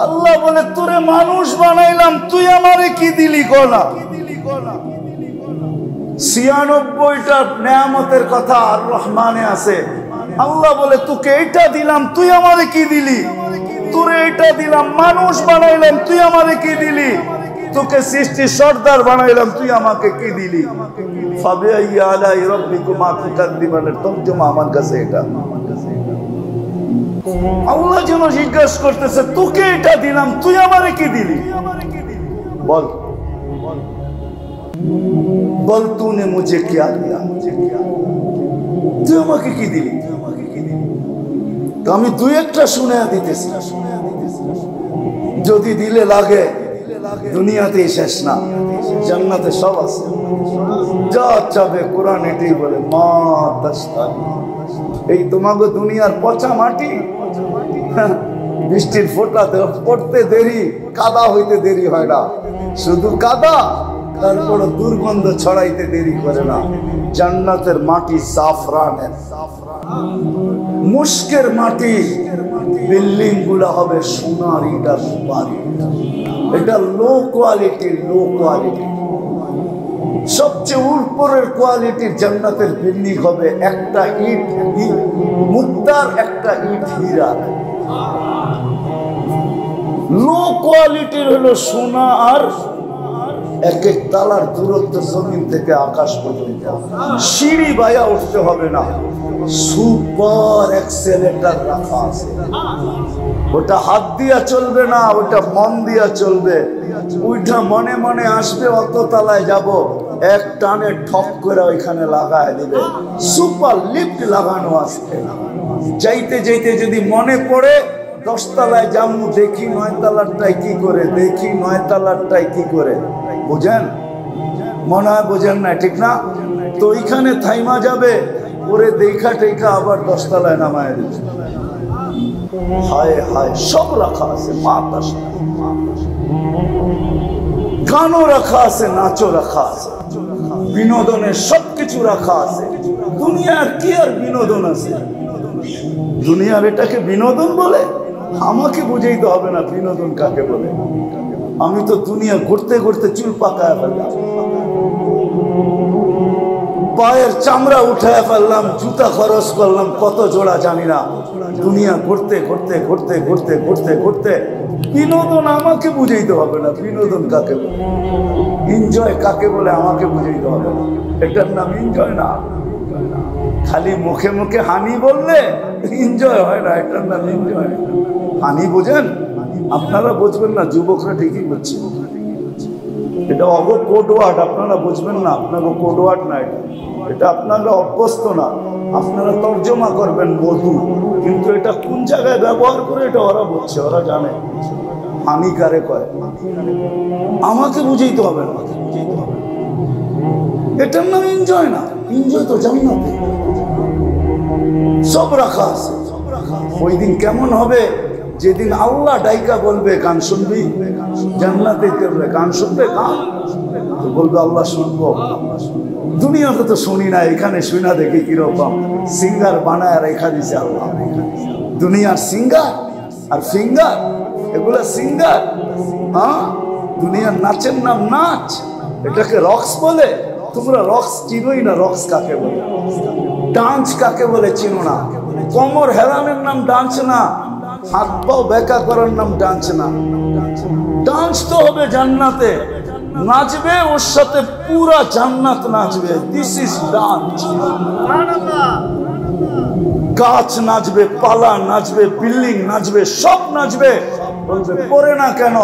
আল্লাহ বলে তোরে মানুষ বানাইলাম, তুই আমারে কি দিলি গলা? 96টা নেয়ামতের কথা আর রহমানে আছে। আল্লাহ বলে তোকে এইটা দিলাম, তুই আমারে কি দিলি? তোরে এইটা দিলাম, মানুষ বানাইলাম, তুই আমারে কি দিলি? তোকে সৃষ্টি সর্দার বানাইলাম, তুই আমাকে কি দিলি? ফাবিআইয়ি আলাই রাব্বিকুমা তুকাদ্দিবানের তর্জমা আমার কাছে এটা। আল্লাহ যেন জিজ্ঞাসা করতেছে তোকে এটা দিলাম, তুই আমারে কি দিলি? বল বল তूने मुझे क्या दिया, তুই আমাকে কি দিলি? তো আমি দুই একটা শুনে দিতেছি, যদি দিলে লাগে দুনিয়াতেই শেষ না, জান্নাতে সব আছে। যা চাবে কোরআন এটাই বলে, মা তাশতাহি। এই তোমাকে দুনিয়ার পচা মাটি, বৃষ্টির ফোঁটাতে পড়তে দেরি, কাদা হইতে দেরি হয় না, শুধু কাদা, তারপর দুর্গন্ধ ছড়াইতে দেরি করে না। জান্নাতের মাটি জাফরানের, মুশকের মাটি, বিল্ডিং গুলা হবে সোনার ইট আর সুপারি। এটা লো কোয়ালিটি, লো কোয়ালিটি। সবচেয়ে উপরের কোয়ালিটির জান্নাতের বিল্ডিং হবে একটা ইট মুক্তার, একটা ইট হীরা। লো কোয়ালিটির হলো সোনা আর এক এক তালার দূরত্ব জমিন থেকে আকাশ পর্যন্ত, সিঁড়ি বাইয়া উঠতে হবে না, সুপার এক্সেলেটর রাখা আছে। ওটা হাত দিয়া চলবে না, ওটা মন দিয়া চলবে। ওইটা মনে মনে আসবে অত তালায় যাব, এক টানে ঠক করে ওইখানে লাগায় দিবে। সুপার লিফট লাগানো আছে, যাইতে যাইতে যদি মনে পড়ে 10 তলায় যাবো, দেখি 9 তলারটাই কি করে, দেখি 9 তলারটাই কি করে। বুঝেন? মনে হয় বোঝেন না, ঠিক না? তো ওইখানে থাইমা যাবে, ওরে দেখা টেকা আবার 10 তলায় নামায় দিবে। হায় হায়, সব রাখা আছে। মা তাশতাহি, গানও রাখা আছে, নাচও রাখা আছে, বিনোদনের সবকিছু রাখা আছে। দুনিয়ার কি আর বিনোদন আছে? দুনিয়ার এটাকে বিনোদন বলে? আমাকে বুঝাইতে হবে না বিনোদন কাকে বলে। আমি তো দুনিয়া ঘুরতে ঘুরতে চুল পাকায় ফেললাম, পায়ের চামড়া উঠায় ফেললাম, জুতা খরচ করলাম কত জোড়া জানি না। দুনিয়া ঘুরতে ঘুরতে ঘুরতে ঘুরতে ঘুরতে ঘুরতে বিনোদন আমাকে বুঝাইতে হবে না। বিনোদন কাকে বলে, এনজয় কাকে বলে আমাকে বুঝাইতে হবে না। এটার নাম এনজয় না। খালি মুখে মুখে হানি বললে এনজয় হয় না, এটার নাম এনজয়। হানি বোঝেন? আপনারা বুঝবেন না, যুবকরা ঠিকই বুঝছে। এটা অগ কোড ওয়ার্ড, আপনারা বুঝবেন না, আপনাকে কোড ওয়ার্ড না এটা। এটা আপনারা অভ্যস্ত না, আপনারা তর্জমা করবেন মধু, কিন্তু এটা কোন জায়গায় ব্যবহার করে এটা ওরা বুঝছে, ওরা জানে হানিকারে কয়। আমাকে বুঝাইতে হবে না, এটার নাম এনজয় না। এনজয় তো জান্নাতে সব রাখা আছে। ওই দিন কেমন হবে? যেদিন আল্লাহ ডাইকা বলবে গান শুনবি, জান্নাতে করবে গান শুনবে, গান তো বলবে আল্লাহ শুনবো। দুনিয়াতে তো শুনি না, এখানে শুনা দেখি কিরকম সিঙ্গার বানায় রেখা দিছে আল্লাহ। দুনিয়ার সিঙ্গার আর ফিঙ্গার, এগুলা সিঙ্গার। হ্যাঁ, দুনিয়ার নাচের নাম নাচ, এটাকে রক্স বলে। তোমরা রক্স চিনোই না, রক্স কাকে বলে, ডান্স কাকে বলে চিনো না। কোমর হেলানের নাম ডান্স না, হাত পাও বেকা করার নাম ডান্স না। ডান্স তো হবে জান্নাতে, নাচবে ওর সাথে পুরা জান্নাত নাচবে। This is dance. গাছ নাচবে, পালা নাচবে, বিল্ডিং নাচবে, সব নাচবে। বলবে পরে না কেন?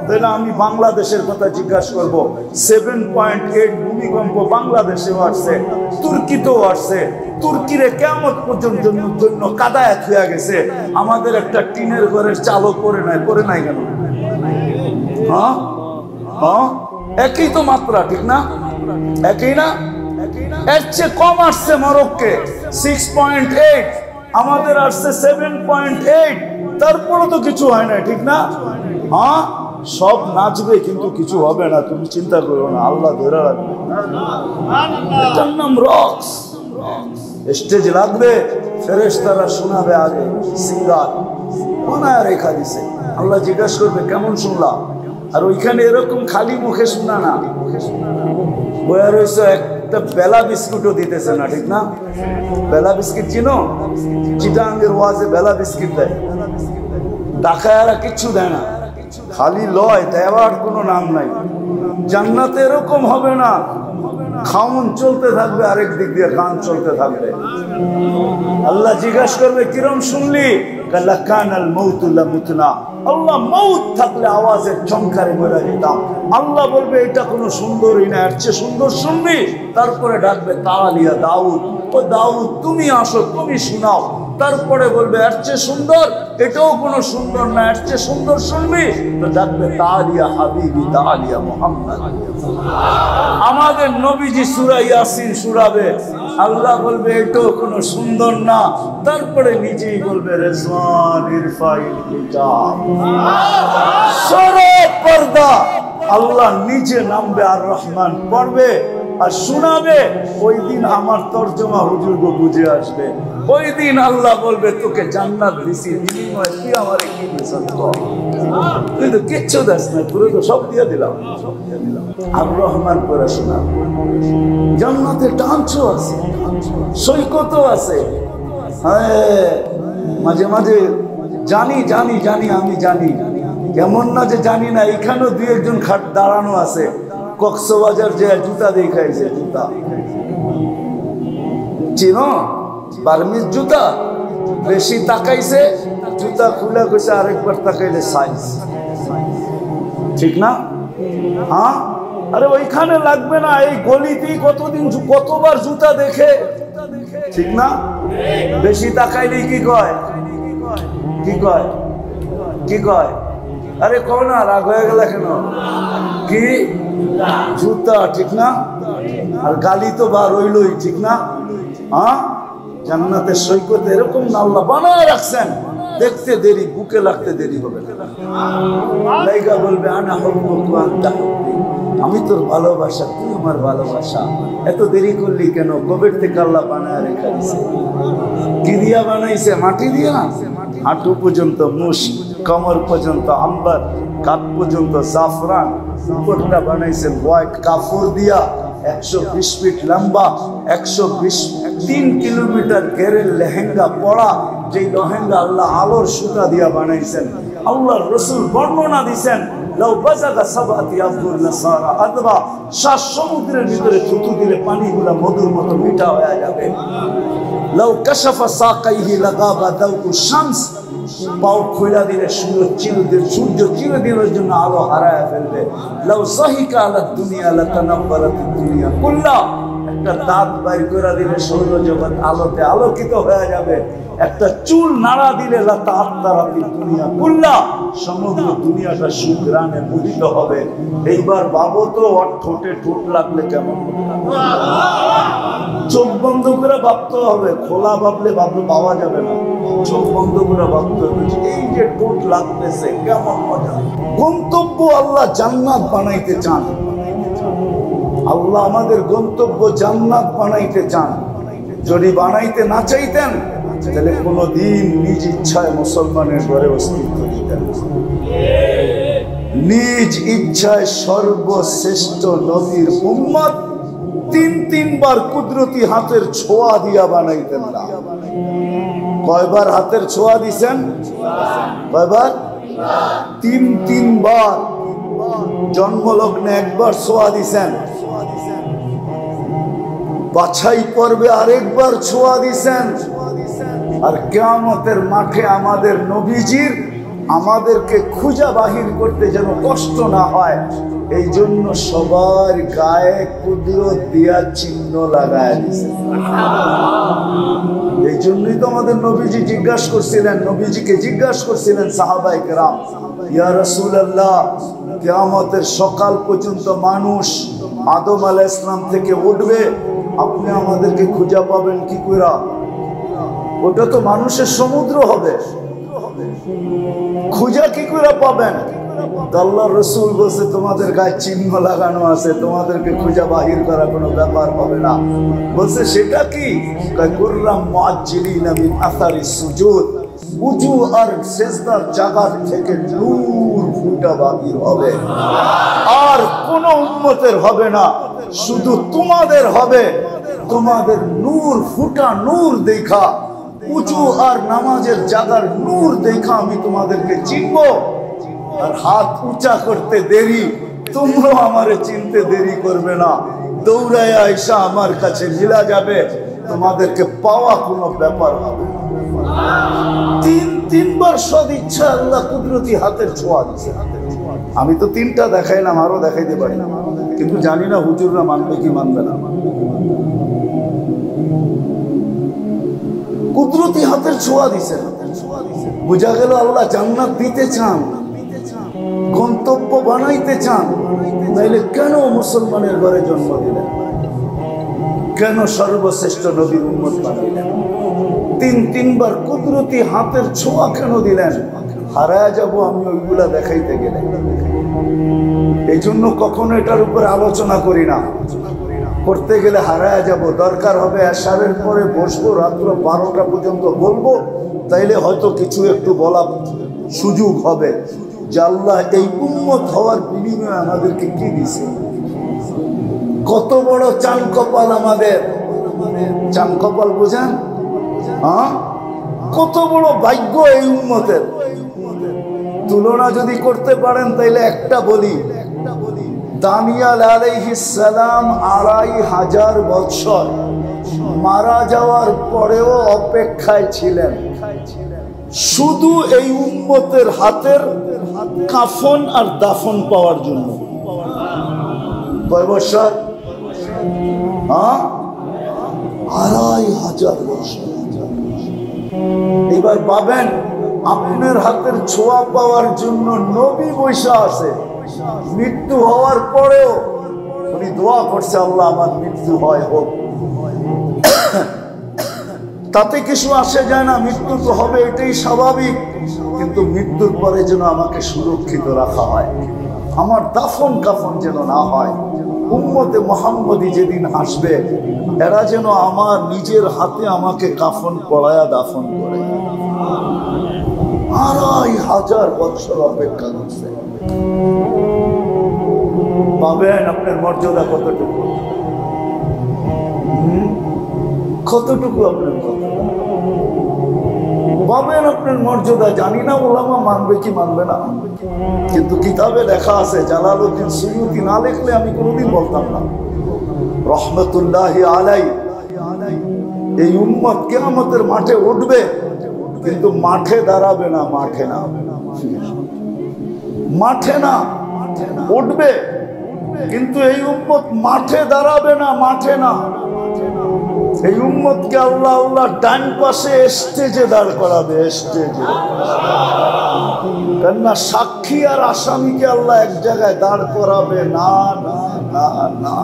তাহলে আমি বাংলাদেশের কথা জিজ্ঞাসা করবো। 7.8 ভূমিকম্প বাংলাদেশেও আসছে, তুর্কিতেও আসছে। তুর্কিরে কিয়ামত পর্যন্ত জন্য কাদায় হয়ে গেছে। আমাদের একটা টিনের ঘরের চালও পড়ে নাই কেন? হ্যাঁ হ্যাঁ, একই তো মাত্রা, ঠিক না? একই না? এর চেয়ে কম আসছে মরক্কে 6.8, আমাদের আসছে 7.8। তারপরে তো কিছু হয় না, ঠিক না? হ্যাঁ, সব নাচবে কিন্তু কিছু হবে না, তুমি চিন্তা করো না, আল্লাহ ধরে রাখবে। এটার নাম রক্স। স্টেজ লাগবে, ফেরেশতারা শোনাবে, আগে সিঙ্গার বানায় রেখা দিছে। আল্লাহ জিজ্ঞাসা করবে কেমন শুনলাম। আর ওইখানে এরকম খালি মুখে শোনা না, বয়া রয়েছে একটা বেলা বিস্কুটও দিতেছে না, ঠিক না? বেলা বিস্কিট চিনো? চিটাঙ্গের ওয়াজে বেলা বিস্কিট দেয়, টাকা এরা কিচ্ছু দেয় না, খালি লয়, দেওয়ার কোনো নাম নাই। জান্নাতে এরকম হবে না, খাউন চলতে থাকবে, আরেক দিক দিয়ে গান চলতে থাকবে। আল্লাহ জিজ্ঞাসা করবে কিরম শুনলি? আল্লাহ মৌত থাকলে আওয়াজের চমকারে মরে যেতাম। আল্লাহ বলবে এটা কোনো সুন্দরই না, এর চেয়ে সুন্দর শুনবি? তারপরে ডাকবে তালিয়া দাউদ, ও দাউদ তুমি আসো, তুমি শোনাও। তারপরে বলবে এর চেয়ে সুন্দর, এটাও কোনো সুন্দর না, এর চেয়ে সুন্দর শুনবি? তো ডাকবে তালিয়া হাবিবি, তালিয়া মুহাম্মদ। আমাদের নবীজি সূরা ইয়াসিন শোনাবে, আল্লাহ বলবে এটাও কোনো সুন্দর না। তারপরে নিজেই বলবে রেজওয়ান ইরফাইল হিজাব, সরো পর্দা। আল্লাহ নিজে নামবে, আর রহমান পড়বে আর শোনাবে। ওই দিন আমার তর্জমা হুজুরকে বুঝে আসবে। ওই দিন আল্লাহ বলবে তোকে জান্নাত দিছি, বিনিময়ে তুই আমারে কি দিছিস? তুই তো কিচ্ছু দাস না, পুরো তো সব দিয়ে দিলাম। আর রহমান করে শোনা, জান্নাতে ডান্সও আছে, সৈকতও আছে। হ্যাঁ, মাঝে মাঝে জানি জানি জানি আমি জানি, কেমন না যে জানি না। এখানেও দুই একজন খাট দাঁড়ানো আছে, কক্সবাজার যে জুতা দেখাইছে, জুতা চিনো? বার্মিজ জুতা, বেশি তাকাইছে, জুতা খুলে গেছে, আরেকবার তাকাইলে সাইজ, ঠিক না? হ্যাঁ, আরে ওইখানে লাগবে না, এই গলিতেই কতদিন কতবার জুতা দেখে, ঠিক না? বেশি তাকাইলেই কি কয়? কি কয়? কি কয়? আরে কও না, রাগ হয়ে গেল কেন? কি জুতা, ঠিক না? আর গালি তো বার হইলই, ঠিক না? হ্যাঁ, জান্নাতের সৈকত এরকম আল্লাহ বানায় রাখছেন, দেখতে দেরি, বুকে লাগতে দেরি হবে না। লাইগা বলবে আনা হুব্বুকা আনতা হুব্বি, আমি তোর ভালোবাসা, তুই আমার ভালোবাসা। এত দেরি করলি কেন? কবের থেকে আল্লাহ বানায় রেখে দিয়েছে। কি দিয়া বানাইছে? মাটি দিয়া। হাঁটু পর্যন্ত মুশক, কমর পর্যন্ত আম্বার, কাপ পর্যন্ত জাফরান, উপরটা বানাইছেন হোয়াইট কাপড় দিয়া। 120 ফিট লম্বা, 123 কিলোমিটার ঘেরের লেহেঙ্গা পরা, যেই লেহেঙ্গা আল্লাহ আলোর সুতা দিয়া বানাইছেন। আল্লাহর রাসূল বর্ণনা দিয়েছেন, লাউ বাজাগা সাবাতি আব্দুল নাসারা আদবা, 7 সমুদ্রের ভিতরে থুতু দিলে পানিগুলা মধুর মতো মিঠা হয়ে যাবে। লাউ কাশাফা সাকাইহি লাগাবা দাউ শামস, পাও খুলে দিলে সূর্য চিরদিনের জন্য আলো হারায় ফেলবে। লাউ সাহিকা আলা দুনিয়া লাতানাব্বারাতিদ দুনিয়া কুল্লা, একটা দাঁত বাইর করে দিলে সৌরজগৎ আলোতে আলোকিত হয়ে যাবে। একটা চুল নাড়া দিলে লাতাআত্তারাতিদ দুনিয়া কুল্লা, সমগ্র দুনিয়াটা সুঘ্রাণে মুহিত হবে। এইবার ভাবো তো, ওর ঠোঁটে ঠোঁট লাগলে কেমন? চোখ বন্ধ করে ভাবতে হবে, খোলা ভাবলে পাওয়া যাবে না। চোখ বন্ধ করে ভাবতে হবে, এই যে ঠোঁট লাগতেছে কেমন মজা। গন্তব্য আল্লাহ জান্নাত বানাইতে চান। আল্লাহ আমাদের গন্তব্য জান্নাত বানাইতে চান। যদি বানাইতে না চাইতেন তাহলে কোনদিন নিজ ইচ্ছায় মুসলমানের ঘরে অস্তিত্ব দিতেন। নিজ ইচ্ছায় সর্বশ্রেষ্ঠ নবীর উম্মত 3 বার কুদরতি হাতের ছোঁয়া দিয়া বানাইতেন না। কয়বার হাতের ছোঁয়া দিছেন? কয়বার? 3 বার। জন্মলগ্নে একবার ছোঁয়া দিছেন, বাছাই পর্বে আরেকবার ছোঁয়া দিছেন, আর কিয়ামতের মাঠে আমাদের নবীজির আমাদেরকে খুঁজা বাহির করতে যেন কষ্ট না হয়, এই জন্য সবার গায়ে কুদরত দিয়া চিহ্ন লাগায় দিয়েছেন। এই জন্যই তো আমাদের নবীজি জিজ্ঞাসা করছিলেন, নবীজিকে জিজ্ঞাসা করছিলেন সাহাবায়ে কেরাম, ইয়া রাসূলুল্লাহ, কিয়ামতের সকাল পর্যন্ত মানুষ আদম আলাইহিস সালাম থেকে উঠবে, আপনি আমাদেরকে খুঁজা পাবেন কি করে? ওটা তো মানুষের সমুদ্র হবে, খুঁজা কি করে পাবেন? আল্লাহর রাসূল বলছে তোমাদের গায়ে চিহ্ন লাগানো আছে, তোমাদেরকে খুঁজা বাহির করা কোনো ব্যাপার হবে না। বলছে সেটা কি? কুররাম মুআজ্জিলিনা মিন আসারিস সুজুদ, উজু আর সেজদার জায়গা থেকে নূর ফুটা বাহির হবে। আর কোন উম্মতের হবে না, শুধু তোমাদের হবে। তোমাদের নূর ফুটা নূর দেখা, উজু আর নামাজের জায়গার নূর দেখা আমি তোমাদেরকে চিনব। আর হাত উঁচা করতে দেরি, তোমরাও আমারে চিনতে দেরি করবে না। দৌড়ায় আইসা আমার কাছে মিলা যাবে, তোমাদেরকে পাওয়া কোনো ব্যাপার হবে না। তিনবার সদিচ্ছা আল্লাহ কুদরতি হাতের ছোঁয়া দিছে। আমি তো 3টা দেখাইলাম, আরো দেখাইতে পারি, কিন্তু জানি না হুজুররা মানবে কি মানবে না। কুদরতি হাতের ছোঁয়া দিছে, বোঝা গেল আল্লাহ জান্নাত দিতে চান, গন্তব্য বানাইতে চান। তাইলে কেন মুসলমানের ঘরে জন্ম দিলেন? কেন সর্বশ্রেষ্ঠ নবীর উম্মত বানাইলেন? তিনবার কুদরতি হাতের ছোঁয়া কেন দিলেন? হারায় যাব আমি ওইগুলা দেখাইতে গেলে। এই জন্য কখনো এটার উপরে আলোচনা করি না, করতে গেলে হারায় যাব। দরকার হবে এশারের পরে বসবো, রাত্র 12টা পর্যন্ত বলবো, তাইলে হয়তো কিছু একটু বলা সুযোগ হবে যে আল্লাহ এই উম্মত হওয়ার বিনিময়ে আমাদেরকে কি দিছে। কত বড় চান কপাল আমাদের। চান কপাল বোঝেন? হ্যাঁ, কত বড় ভাগ্য এই উম্মতের। তুলনা যদি করতে পারেন তাইলে একটা বলি, দানিয়াল আলাইহিস সালাম 2500 বছর মারা যাওয়ার পরেও অপেক্ষায় ছিলেন শুধু এই উম্মতের হাতের কাফন আর দাফন পাওয়ার জন্য। কয় বছর? 2500 বছর। এবার পাবেন আপনার হাতের ছোঁয়া পাওয়ার জন্য নবী বৈশা আছে। মৃত্যু হওয়ার পরেও উনি দোয়া করছে, আল্লাহ আমার মৃত্যু হয় হোক। তাতে কিছু আসে যায় না, মৃত্যু তো হবে, এটাই স্বাভাবিক। কিন্তু মৃত্যুর পরে যেন আমাকে সুরক্ষিত রাখা হয়, আমার দাফন কাফন যেন না হয়। উম্মতে মুহাম্মদী যেদিন আসবে, এরা যেন আমার নিজের হাতে আমাকে কাফন পড়ায়া দাফন করে। 2500 বছর অপেক্ষা করছে। পাবেন আপনার মর্যাদা কতটুকু, কতটুকু আপনার পাবেন আপনার মর্যাদা। জানি না ওলামা মানবে কি মানবে না, কিন্তু কিতাবে লেখা আছে। জালালউদ্দিন সুয়ুতি না লিখলে আমি কোনোদিন বলতাম না, রহমতুল্লাহি আলাই। এই উম্মত কিয়ামতের মাঠে উঠবে, কিন্তু মাঠে দাঁড়াবে না, মাঠে না, মাঠে না, উঠবে কিন্তু এই উম্মত মাঠে দাঁড়াবে না, মাঠে না। এই উম্মতকে আল্লাহ আল্লাহ ডান পাশে স্টেজে দাঁড় করাবে, স্টেজে। কেননা সাক্ষী আর আসামিকে আল্লাহ এক জায়গায় দাঁড় করাবে না, না, না, না।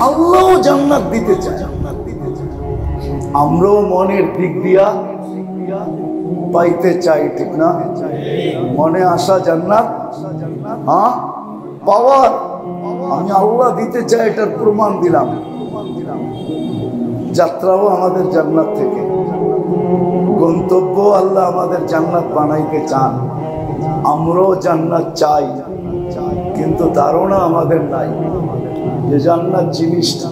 আল্লাহও জান্নাত দিতে চায়, আমরাও মনের দিক দিয়া পাইতে চাই, ঠিক না? মনে আসা জান্নাত, হ্যাঁ, পাওয়ার আমি আল্লাহ দিতে চাই, এটার প্রমাণ দিলাম। যাত্রাও আমাদের জান্নাত থেকে, গন্তব্য আল্লাহ আমাদের জান্নাত বানাইতে চান। আমরাও জান্নাত চাই, কিন্তু ধারণা আমাদের নাই যে জান্নাত জিনিসটা।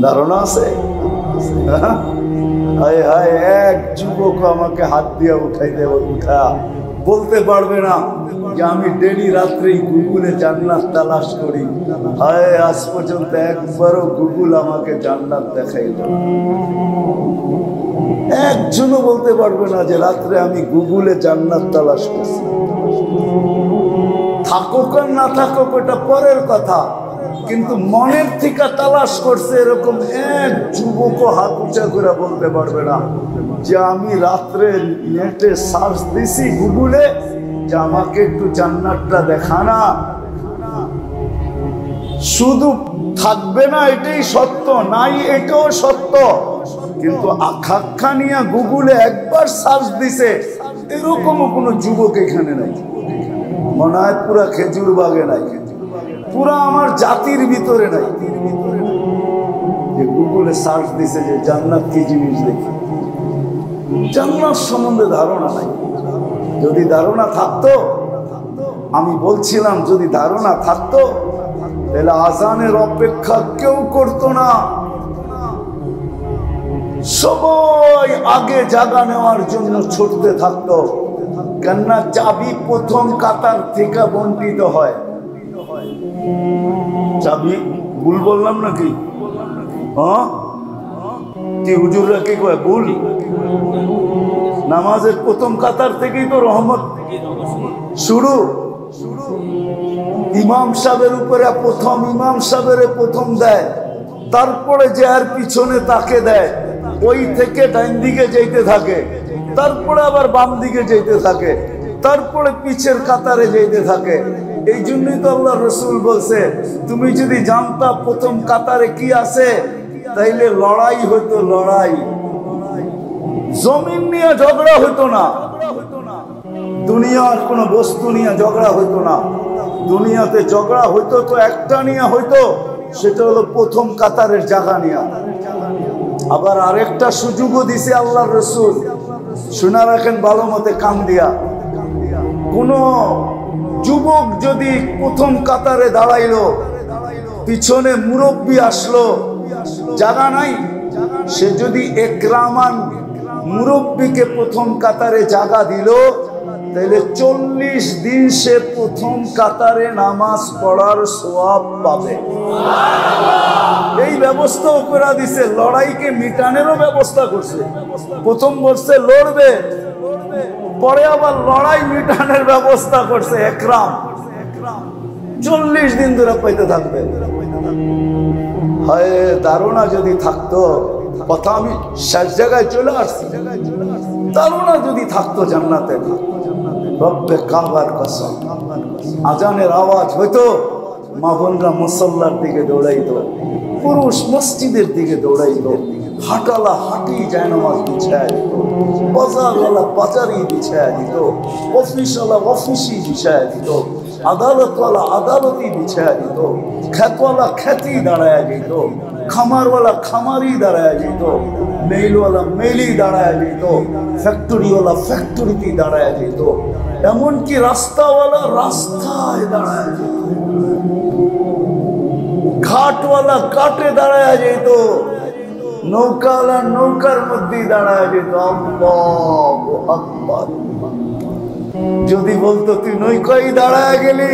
ধারণা আছে? হায় হায়, এক যুবক আমাকে হাত দিয়া উঠাই দেব, উঠা বলতে পারবে না যে আমি ডেলি রাত্রেই গুগলে জান্নাত তালাশ করি। হায়, আজ পর্যন্ত একবারও গুগল আমাকে জান্নাত দেখাইল। একজনও বলতে পারবে না যে রাত্রে আমি গুগলে জান্নাত তালাশ করছি। থাকুক আর না থাকুক ওটা পরের কথা, কিন্তু মনের থেকে তালাশ করছে এরকম এক যুবকও হাত উঁচা করে বলতে পারবে না যে আমি রাত্রে নেটে সার্চ দিছি গুগলে যে আমাকে একটু জান্নাতটা দেখা না। শুধু থাকবে না এটাই সত্য, নাই এটাও সত্য, কিন্তু আকাঙ্ক্ষা নিয়ে গুগলে একবার সার্চ দিছে এরকমও কোনো যুবক এখানে নাই। মনে হয় পুরা খেজুর বাগে নাই, পুরা আমার জাতির ভিতরে নাই। গুগলে সার্চ দিছে যে জান্নাত কি জিনিস, দেখি জান্নাত সম্বন্ধে ধারণা নাই। যদি ধারণা থাকতো, আমি বলছিলাম যদি ধারণা থাকতো তাহলে আজানের অপেক্ষা কেউ করতো না, সবাই আগে জায়গা নেওয়ার জন্য ছুটতে থাকতো। কেননা চাবি প্রথম কাতার থেকে বন্টিত হয়। চাবি ভুল বললাম নাকি? হ্যাঁ, কি হুজুররা কি কয় ভুল? নামাজের প্রথম কাতার থেকেই তো রহমত শুরু। ইমাম সাহেবের উপরে প্রথম, ইমাম সাহেবের প্রথম দেয়, তারপরে যে আর পিছনে তাকে দেয়, ওই থেকে ডাইন দিকে যেতে থাকে, তারপরে আবার বাম দিকে যেতে থাকে, তারপরে পিছের কাতারে যেতে থাকে। এই জন্যই তো আল্লাহ রসুল বলছে, তুমি যদি জানতা প্রথম কাতারে কি আছে তাইলে লড়াই হতো, লড়াই। জমিন নিয়ে ঝগড়া হইতো না, দুনিয়ার কোনো বস্তু নিয়ে ঝগড়া হইতো না। দুনিয়াতে ঝগড়া হইতো তো একটা নিয়ে হইতো, সেটা হলো প্রথম কাতারের জায়গা নিয়ে। আবার আরেকটা সুযোগও দিছে আল্লাহ রসুল, শোনা রাখেন ভালো মতে কান দিয়া। কোন যুবক যদি প্রথম কাতারে দাঁড়াইলো, পিছনে মুরব্বী আসলো, জায়গা নাই, সে যদি একরামান মুরব্বীকে প্রথম কাতারে জায়গা দিল, তাহলে 40 দিন সে প্রথম কাতারে নামাজ পড়ার সওয়াব পাবে। এই ব্যবস্থাও করে দিছে, লড়াইকে মিটানেরও ব্যবস্থা করছে। প্রথম বলছে লড়বে, পরে আবার লড়াই মিটানের ব্যবস্থা করছে একরাম। 40 দিন ধরে পাইতে থাকবে। হয় ধারণা যদি থাকতো, কথা আমি শেষ জায়গায় চলে আসছি, ধারণা যদি থাকতো জান্নাতে, রব্বে কাবার কসম, আজানের আওয়াজ হইতো, মা বোনরা মুসল্লার দিকে দৌড়াইতো, পুরুষ মসজিদের দিকে দৌড়াইতো, হাটালা হাঁটি জায়নামাজ বিছায় দিত, বাজারওয়ালা বাজারই বিছায় দিত, অফিসওয়ালা অফিসই বিছায় দিত, আদালতওয়ালা আদালতই বিছায় দিত, খ্যাতওয়ালা খ্যাতি দাঁড়ায় যেত, খামারওয়ালা খামারই দাঁড়ায় যেত, মেইলওয়ালা মেইলই দাঁড়ায় যেত, ফ্যাক্টরিওয়ালা ফ্যাক্টরিতেই দাঁড়ায় যেত, এমনকি রাস্তাওয়ালা রাস্তায় দাঁড়ায় যেত, ঘাটওয়ালা ঘাটে দাঁড়ায় যেত, নৌকাওয়ালা নৌকার মধ্যেই দাঁড়ায় যেত। আল্লাহু আকবার। যদি বলতো তুই নৌকায় দাঁড়ায় গেলি,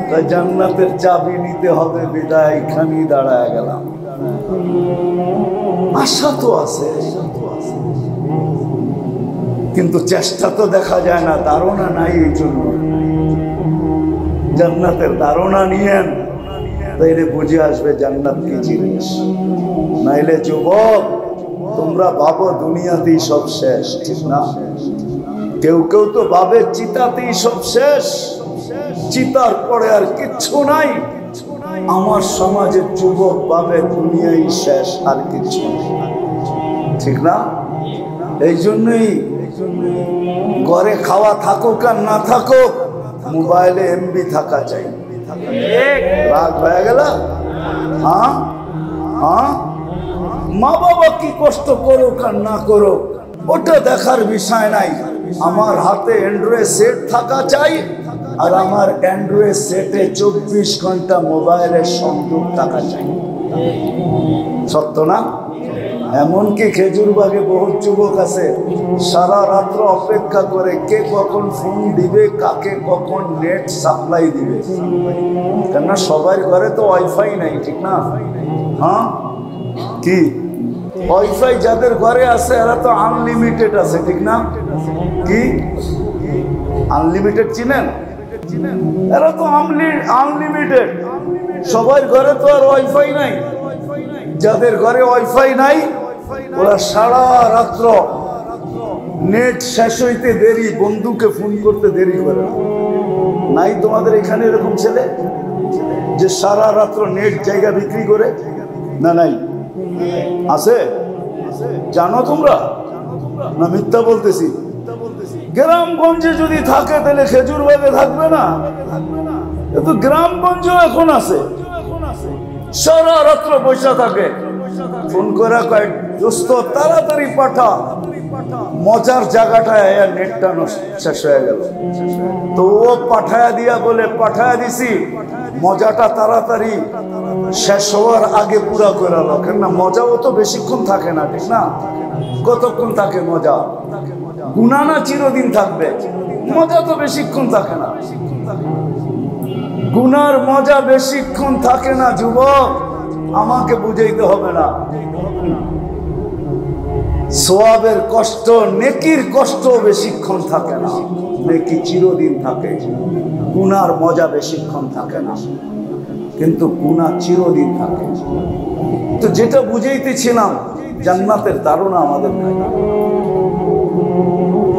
তা জান্নাতের চাবি নিতে হবে, বিদায় এখানেই দাঁড়ায় গেলাম। আশা তো আছে, কিন্তু চেষ্টা তো দেখা যায় না, ধারণা নাই। এই জন্য জান্নাতের ধারণা নিয়েন, তাইলে বুঝে আসবে জান্নাত কি জিনিস। নাইলে যুবক, তোমরা ভাবো দুনিয়াতেই সব শেষ, ঠিক না? কেউ কেউ তো ভাবে চিতাতেই সব শেষ, চিতার পরে আর কিচ্ছু নাই। আমার সমাজের যুবক ভাবে দুনিয়াই শেষ, আর কিচ্ছু নেই, ঠিক না? এই জন্যই ঘরে খাওয়া থাকুক আর না থাকুক, মোবাইলে এমবি থাকা চাই। রাগ হয়ে গেল? হ্যাঁ হ্যাঁ, মা বাবা কি কষ্ট করুক আর না করুক ওটা দেখার বিষয় নাই। আমার হাতে অ্যান্ড্রয়েড সেট থাকা চাই, আর আমার অ্যান্ড্রয়েড সেটে 24 ঘন্টা মোবাইলের সংযোগ থাকা চাই। সত্য না? এমনকি খেজুরবাগে বহুত যুবক আছে, সারা রাত্র অপেক্ষা করে কে কখন ফোন দিবে, কাকে কখন নেট সাপ্লাই দিবে। কেননা সবার ঘরে তো ওয়াইফাই নাই, ঠিক না? হ্যাঁ, কি ওয়াইফাই যাদের ঘরে আছে এরা তো আনলিমিটেড আছে, ঠিক না? কি আনলিমিটেড চিনেন? এরা তো আনলিমিটেড। সবার ঘরে তো আর ওয়াইফাই নাই। যাদের ঘরে ওয়াইফাই নাই ওরা সারা রাত্র নেট শেষ হইতে দেরি, বন্ধুকে ফোন করতে দেরি করে। নাই তোমাদের এখানে এরকম ছেলে যে সারা রাত্র নেট জায়গা বিক্রি করে? না, নাই? আছে? জানো তোমরা না মিথ্যা বলতেছি? গ্রামগঞ্জে যদি থাকে তাহলে খেজুরবাগে থাকবে না? কিন্তু গ্রামগঞ্জেও এখন আছে, সারা রাত্র বসে থাকে। ফোন করে কয় দোস্ত তাড়াতাড়ি পাঠা, মজার জায়গাটায় নেটটা শেষ হয়ে গেল। তো ও পাঠায়া দিয়া বলে পাঠায়া দিছি, মজাটা তাড়াতাড়ি শেষ হওয়ার আগে পুরা করে আলো। কেননা মজাও তো বেশিক্ষণ থাকে না, ঠিক না? কতক্ষণ থাকে মজা? গুনাহ না চিরদিন থাকবে, মজা তো বেশিক্ষণ থাকে না। গুনার মজা বেশিক্ষণ থাকে না যুবক, আমাকে বুঝাইতে হবে না। সওয়াবের কষ্ট, নেকির কষ্ট বেশিক্ষণ থাকে না, নেকি চিরদিন থাকে। গুনার মজা বেশিক্ষণ থাকে না, কিন্তু গুনাহ চিরদিন থাকে। তো যেটা বুঝাইতেছিলাম, জান্নাতের ধারণা আমাদের নাই,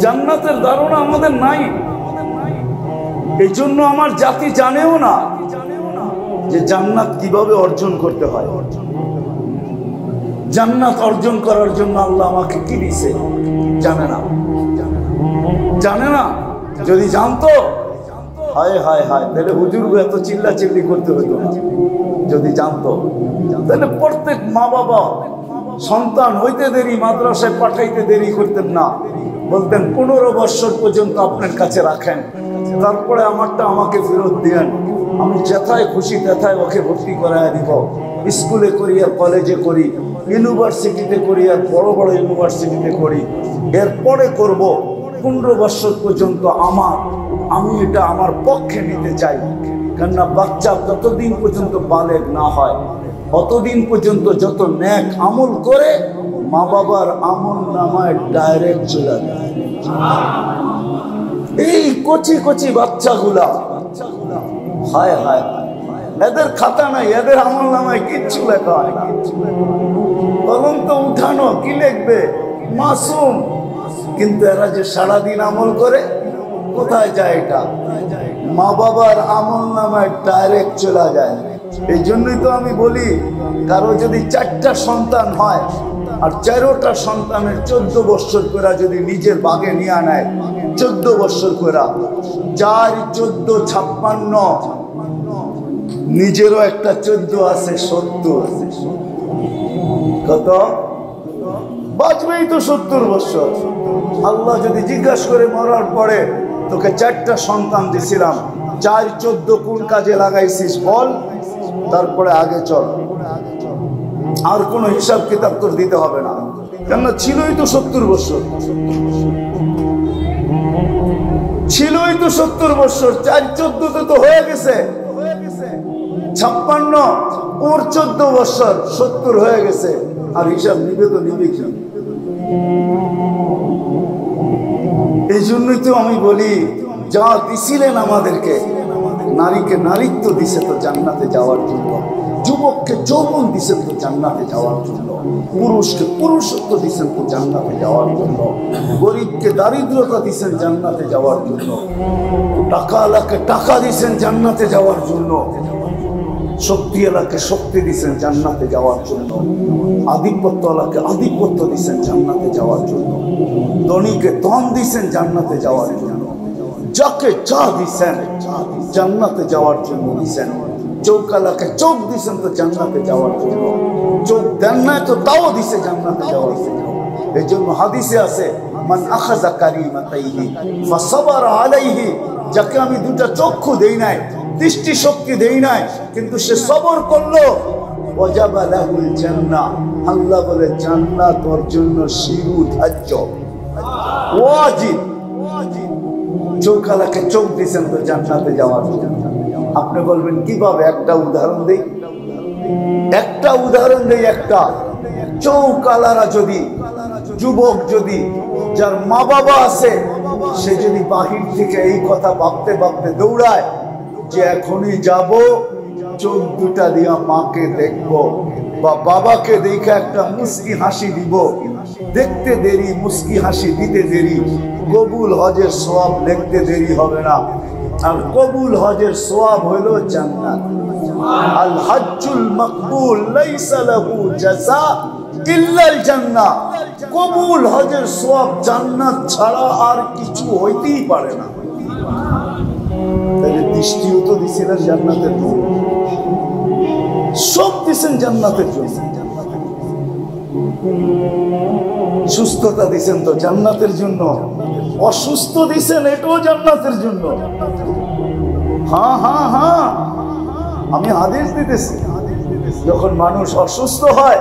জান্নাতের ধারণা আমাদের নাই। এই জন্য আমার জাতি জানেও না যে জান্নাত কিভাবে অর্জন করতে হয়। জান্নাত অর্জন করার জন্য আল্লাহ আমাকে কি দিছে জানে না, জানে না। যদি জানতো, হায় হায় হায়, তাহলে হুজুরকে এত চিল্লা চিল্লি করতে হতো না। যদি জানতো, তাহলে প্রত্যেক মা বাবা সন্তান হইতে দেরি, মাদ্রাসায় পাঠাইতে দেরি করতেন না, বলতেন 15 বছর পর্যন্ত আপনার কাছে রাখেন, তারপরে আমারটা আমাকে ফেরত দিয়েন, আমি যেথায় খুশি তেথায় ওকে ভর্তি করায় দিব। স্কুলে করি আর কলেজে করি, ইউনিভার্সিটিতে করি আর বড় বড় ইউনিভার্সিটিতে করি, এরপরে করব। 15 বছর পর্যন্ত আমি এটা আমার পক্ষে নিতে চাই। কেননা বাচ্চা ততদিন পর্যন্ত বালেগ না হয়, অতদিন পর্যন্ত যত নেক আমল করে মা বাবার আমল নামায় ডাইরেক্ট চলে যায়। এই কচি কচি বাচ্চাগুলা, হায় হায় হায়, এদের খাতা নাই, এদের আমল নামায় কিচ্ছু লেখা হয় না। কলম তো উঠানো, কি লিখবে? মাসুম। কিন্তু এরা যে সারাদিন আমল করে, কোথায় যায়? এটা মা বাবার আমল নামায় ডাইরেক্ট চলে যায়। এই জন্যই তো আমি বলি, কারো যদি 4টা সন্তান হয় আর 4টা সন্তানের 14 বছর করে যদি নিজের বাগে নিয়ে নেয়, 14 বছর করে, 4 14 56, নিজেরও একটা 14 আছে, 70। কত বাঁচবেই তো 70 বছর। আল্লাহ যদি জিজ্ঞাসা করে মরার পরে, তোকে 4টা সন্তান দিছিলাম, 4 14 কোন কাজে লাগাইছিস বল, তারপরে আগে চল। আর কোনো হিসাব কিতাব তোর দিতে হবে না, কেননা ছিলই তো 70 বছর, ছিলই তো 70 বছর। 4 14 তো হয়ে গেছে 56, ওর 14 বছর 70 হয়ে গেছে। আর হিসাব নিবে তো নিবে কি? এই জন্যই তো আমি বলি, যা দিছিলেন আমাদেরকে, নারীকে নারীত্ব দিছে তো জান্নাতে যাওয়ার জন্য, যুবককে যৌবন দিছেন তো জান্নাতে যাওয়ার জন্য, পুরুষকে পুরুষত্ব দিছেন তো জান্নাতে যাওয়ার জন্য, গরিবকে দারিদ্রতা দিছেন জান্নাতে যাওয়ার জন্য, টাকাওয়ালাকে টাকা দিছেন জান্নাতে যাওয়ার জন্য, শক্তিওয়ালাকে শক্তি দিছেন জান্নাতে যাওয়ার জন্য, আধিপত্যওয়ালাকে আধিপত্য দিছেন জান্নাতে যাওয়ার জন্য, ধনীকে ধন দিছেন জান্নাতে যাওয়ার জন্য, যাকে যা দিছেন জান্নাতে যাওয়ার জন্য দিছেন। চৌকালাকে চোখ দিছেন তো জান্নাতে যাওয়ার জন্য, চোখ দেন না তো তাও দিছে জান্নাতে যাওয়ার জন্য। এই জন্য হাদিসে আছে, মান আখাযা কারিমাতাইহি ফাসাবারা আলাইহি, যাকে আমি 2টা চক্ষু দেই নাই, দৃষ্টি শক্তি দেই নাই, কিন্তু সে সবর করলো, ওয়াজাবা লাহুল জান্নাহ, আল্লাহ বলে জান্নাত ওর জন্য শিরু ধার্য, ওয়াজিব। চৌকালাকে চোখ দিছেন তো জান্নাতে যাওয়ার জন্য। আপনি বলবেন কিভাবে? একটা উদাহরণ দেই, একটা উদাহরণ দেই। একটা চৌকালারা যদি, যুবক যদি, যার মা বাবা আছে, সে যদি বাহির থেকে এই কথা ভাবতে ভাবতে দৌড়ায় যে এখনই যাব, চোখ 2টা দিয়া মাকে দেখবো বা বাবাকে দেখে একটা মুস্কি হাসি দিব, দেখতে দেরি, মুস্কি হাসি দিতে দেরি, কবুল হজের সওয়াব লিখতে দেরি হবে না। আর কবুল হজের সওয়াব হলো জান্নাত। আল হজ্জুল মাকবুল লাইসা লাহু জাযা ইল্লাল জান্নাহ, কবুল হজের সওয়াব জান্নাত ছাড়া আর কিছু হইতেই পারে না। তাহলে দৃষ্টিও তো দিছিলেন জান্নাতের জন্য, সব দিছেন জান্নাতের জন্য। সুস্থতা দিছেন তো জান্নাতের জন্য, অসুস্থ দিছেন এটাও জান্নাতের জন্য। হ্যাঁ হ্যাঁ হ্যাঁ, আমি হাদিস দিতেছি, যখন মানুষ অসুস্থ হয়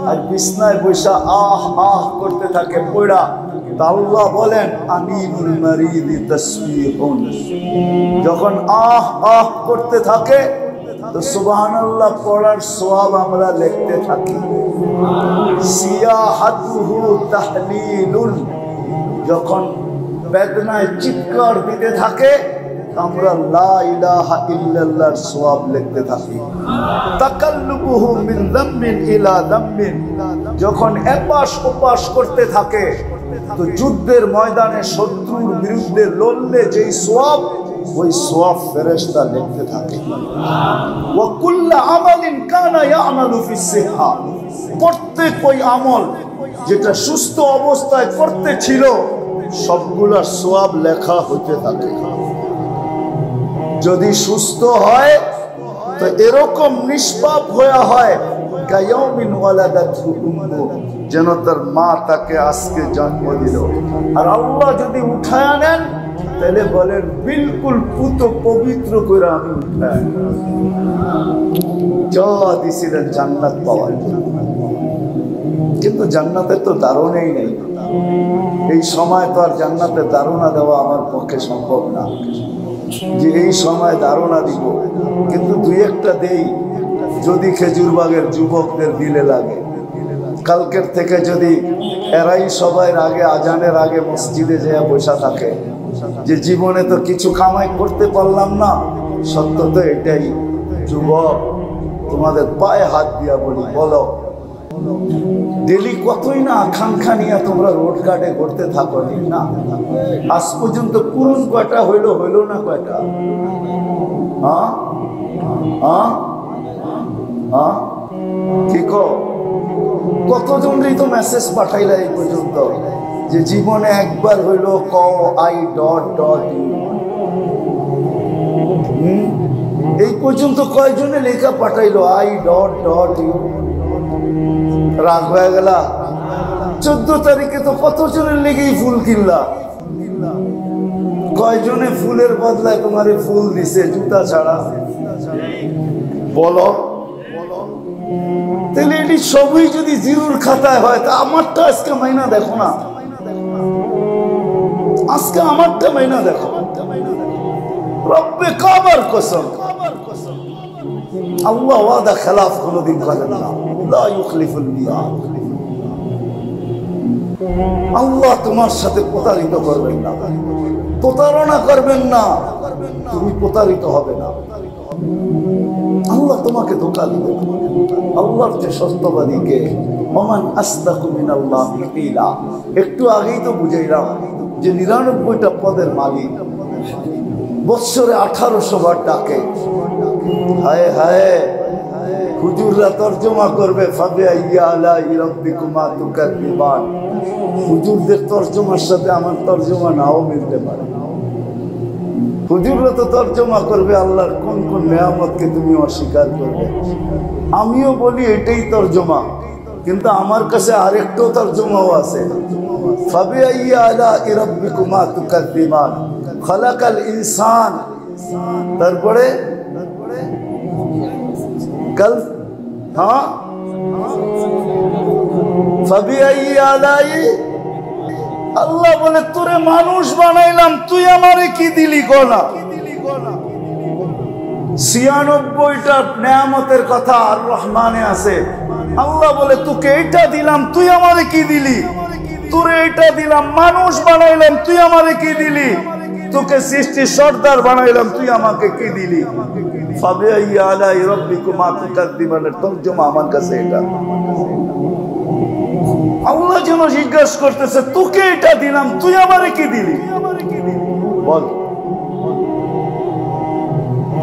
আর বিছনায় বসা আহ আহ করতে থাকে পড়া, তা আল্লাহ বলেন আনিনুল মারিদি তাসবিহুন, যখন আহ আহ করতে থাকে তো সুবহানাল্লাহ পড়ার সওয়াব আমরা লিখতে থাকি। সিয়াহাতুহু তাহলিলুন, যখন বেদনায় চিৎকার দিতে থাকে আমরা লা ইলাহা ইল্লাল্লাহর সওয়াব লিখতে থাকি। তাকাল্লুবুহু মিন যামবিন ইলা যামবিন, যখন এপাশ ওপাশ করতে থাকে তো যুদ্ধের ময়দানে শত্রুর বিরুদ্ধে লড়লে যেই সওয়াব, ওই সওয়াব ফেরেশতা লিখতে থাকে। ওয়া কুল্লু আমালিন কানা ইয়ামালু ফিস সিহা, প্রত্যেক ওই আমল যেটা সুস্থ অবস্থায় করতে ছিল সবগুলা সওয়াব লেখা হতে থাকে। যদি সুস্থ হয় তো এরকম নিষ্পাপ হয়ে হয় কায়াউমিন ওয়ালাদাতহু উম্মু, যেন তার মা তাকে আজকে জন্ম দিল। আর আল্লাহ যদি উঠায় নেন তাহলে বলেন বিলকুল পুত পবিত্র করে আমি উঠায় যা দিছিলেন জান্নাত পাওয়ার জন্য। কিন্তু জান্নাতের তো ধারণাই নেই, এই সময় তো আর জান্নাতের ধারণা দেওয়া আমার পক্ষে সম্ভব না যে এই সময় ধারণা দিব। কিন্তু দুই একটা দেই, যদি খেজুরবাগের যুবকদের দিলে লাগে। কালকের থেকে যদি এরাই সবাই আগে আজানের আগে মসজিদে যেয়ে বসা থাকে যে জীবনে তো কিছু কামাই করতে পারলাম না, সত্য তো এটাই। যুবক তোমাদের পায়ে হাত দিয়া বলি, বলো ডেলি কতই না আকাঙ্ক্ষা নিয়ে তোমরা রোড কাটে করতে থাকো না, আজ পর্যন্ত পূরণ কয়টা হইলো না কয়টা? হ্যাঁ হ্যাঁ হ্যাঁ, কি কতজনই তো মেসেজ পাঠাইলা এই পর্যন্ত যে জীবনে একবার হইলো কও আই ডট ডট ইউ। এই পর্যন্ত কয়জনে লেখা পাঠাইলো আই ডট ডট ইউ? রাগ হয়ে গেল। 14 তারিখে তো কতজনের লেগেই ফুল কিনলা, কয়জনে ফুলের বদলায় তোমারে ফুল দিছে জুতা ছাড়া? বলো। তাহলে এটি সবই যদি জিরোর খাতায় হয় তা আমারটা আজকে মাইনা দেখো না, আজকে আমারটা মাইনা দেখো। রব্বে কাবার কসম, আল্লাহ ওয়াদা খেলাফ কোনদিন করেন না, লা ইউখলিফুল মিয়াদ। আল্লাহ তোমার সাথে প্রতারিত করবেন না, প্রতারণা করবেন না, তুমি প্রতারিত হবে না। আল্লাহ তোমাকে ধোঁকা দিবে। আল্লাহর যে সত্যবাদী কে, ওমান আসদাকু মিনাল্লাহি কিলা। একটু আগেই তো বুঝাইলাম যে 99টা পদের মালিক, বৎসরে 1800 বার ডাকে। হায় হায়, হুজুররা তর্জমা করবে ফাবে আইয়া আলাই রাব্বিকুমা তুকাদ্দিবান। হুজুরদের তর্জমার সাথে আমার তর্জমা নাও মিলতে পারে। হুজুররা তো তর্জমা করবে আল্লাহর কোন কোন নেয়ামতকে তুমি অস্বীকার করবে। আমিও বলি এটাই তর্জমা, কিন্তু আমার কাছে আরেকটা তর্জমাও আছে। ফাবে আইয়া আলাই রাব্বিকুমা তুকাদ্দিবান, খালাকাল ইনসান, তারপরে কাল হ্যাঁ ফাবে আইয়া আলাই, আল্লাহ বলে তোরে মানুষ বানাইলাম, তুই আমারে কি দিলি গনা? 96টা নেয়ামতের কথা আর রহমানে আছে। আল্লাহ বলে তোকে এটা দিলাম, তুই আমারে কি দিলি? তোরে এটা দিলাম, মানুষ বানাইলাম, তুই আমারে কি দিলি? তোকে সৃষ্টি সর্দার বানাইলাম, তুই আমাকে কি দিলি? ফাবে আইয়া আলাই রাব্বিকুমা তুকাদ্দিবানের তরজমা আমার কাছে এটা। আল্লাহ যেন জিজ্ঞাসা করতেছে তোকে এটা দিলাম, তুই আমারে কি দিলি? বল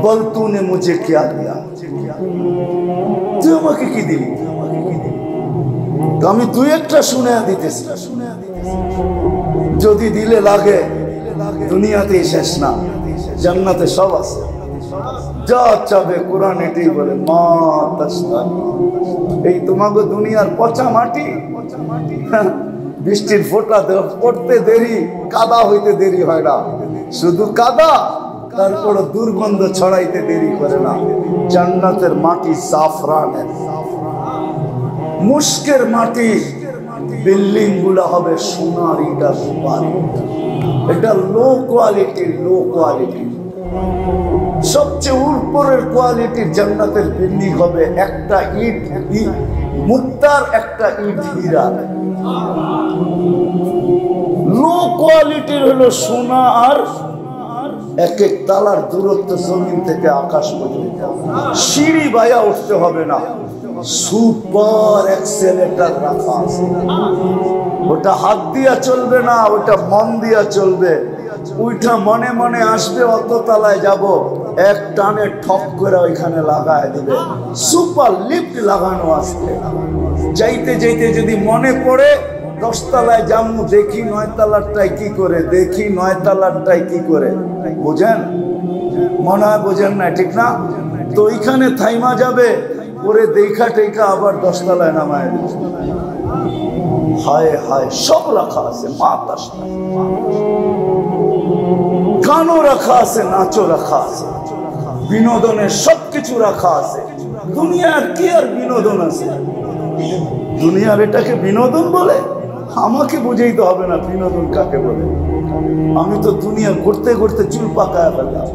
বল, তুনে মুঝে क्या दिया, তুই আমাকে কি দিলি? আমি তুই একটা শুনে দিতেছি, যদি দিলে লাগে দুনিয়াতেই শেষ না, জান্নাতে সব আছে। যা চাবে কোরআন এটাই বলে, মা তাশতাহি। এই তোমাকে দুনিয়ার পচা মাটি, বৃষ্টির ফোঁটা পড়তে দেরি, কাদা হইতে দেরি হয় না, শুধু কাদা, তারপর দুর্গন্ধ ছড়াইতে দেরি করে না। জান্নাতের মাটি জাফরানের, মুস্কের মাটি, বিল্ডিং গুলা হবে সোনার ইটা সুপারি। এটা লো কোয়ালিটির, লো কোয়ালিটির, সবচেয়ে উপরের কোয়ালিটির জান্নাতের বিল্ডিং হবে একটা ইট মুক্তার, একটা ইট হীরা। লো কোয়ালিটির হলো সোনা, আর এক এক তালার দূরত্ব জমিন থেকে আকাশ পর্যন্ত, সিঁড়ি বাইয়া উঠতে হবে না, সুপার এক্সেলেটর রাখা আছে। ওটা হাত দিয়া চলবে না, ওটা মন দিয়া চলবে। ওইটা মনে মনে আসবে অত তালায় যাব, এক টানে ঠক করে ওইখানে লাগায় দিবে। সুপার লিফট লাগানো আসবে, যাইতে যাইতে যদি মনে পড়ে 10 তলায় যাবো, দেখি 9 তলারটাই কি করে, দেখি 9 তলারটাই কি করে, বুঝেন? মনে হয় বোঝেন না, ঠিক না? তো ওইখানে থাইমা যাবে, পরে দেখা টেকা আবার 10 তলায় নামায় দিবে। হায় হায়, সব রাখা আছে, মা তাশতাহি। গানও রাখা আছে, নাচও রাখা আছে, বিনোদনের সবকিছু রাখা আছে। দুনিয়ার কি আর বিনোদন আছে? দুনিয়ার এটাকে বিনোদন বলে? আমাকে বুঝাইতে হবে না বিনোদন কাকে বলে। আমি তো দুনিয়া ঘুরতে ঘুরতে চুল পাকায় ফেললাম,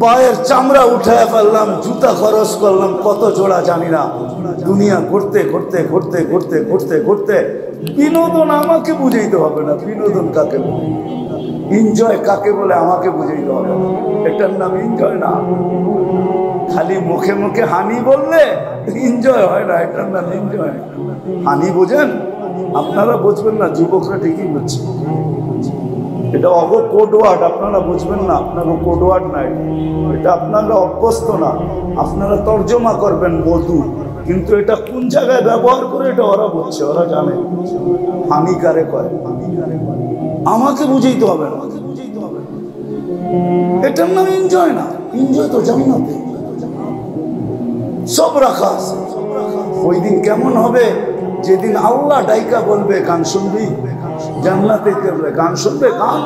পায়ের চামড়া উঠায় ফেললাম, জুতা খরচ করলাম কত জোড়া জানি না। দুনিয়া ঘুরতে ঘুরতে ঘুরতে ঘুরতে ঘুরতে ঘুরতে বিনোদন আমাকে বুঝাইতে হবে না বিনোদন কাকে বলে, এনজয় কাকে বলে আমাকে বুঝাইতে হবে না। এটার নাম এনজয় না। খালি মুখে মুখে হানি বললে এনজয় হয় না, এটার নাম এনজয়। হানি বোঝেন? আপনারা বুঝবেন না, যুবকরা ঠিকই বুঝছে। এটা অগ কোড ওয়ার্ড, আপনারা বুঝবেন না, আপনারা কোড ওয়ার্ড না, এটা আপনারা অভ্যস্ত না। আপনারা তর্জমা করবেন মধু, কিন্তু এটা কোন জায়গায় ব্যবহার করে এটা ওরা বুঝছে, ওরা জানে হানিকারে করে। আমাকে বুঝাইতে হবে না, এটার নাম এনজয় না। এনজয় তো জান্নাতে সব রাখা আছে। ওই দিন কেমন হবে? যেদিন আল্লাহ ডাইকা বলবে, গান শুনবি? জান্নাতে গান শুনবে, গান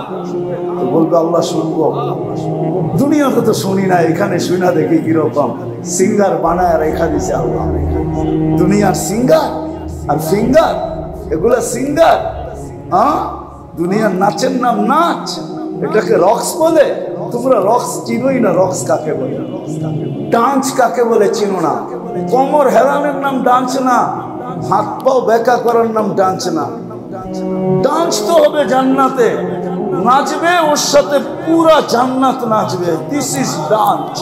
বলবে আল্লাহ শুনবো। দুনিয়াতে তো শুনি না, এখানে শুনা দেখি কিরকম সিঙ্গার বানায় রেখা দিছে আল্লাহ। দুনিয়ার সিঙ্গার আর ফিঙ্গার, এগুলা সিঙ্গার। হ্যাঁ, দুনিয়ার নাচের নাম নাচ, এটাকে রক্স বলে। তোমরা রক্স চিনোই না, রক্স কাকে বলে, ডান্স কাকে বলে চিনো না। কোমর হেলানের নাম ডান্স না, হাত পাও বেকা করার নাম ডান্স না। ডান্স তো হবে জান্নাতে, নাচবে ওর সাথে পুরা জান্নাত নাচবে। This is dance.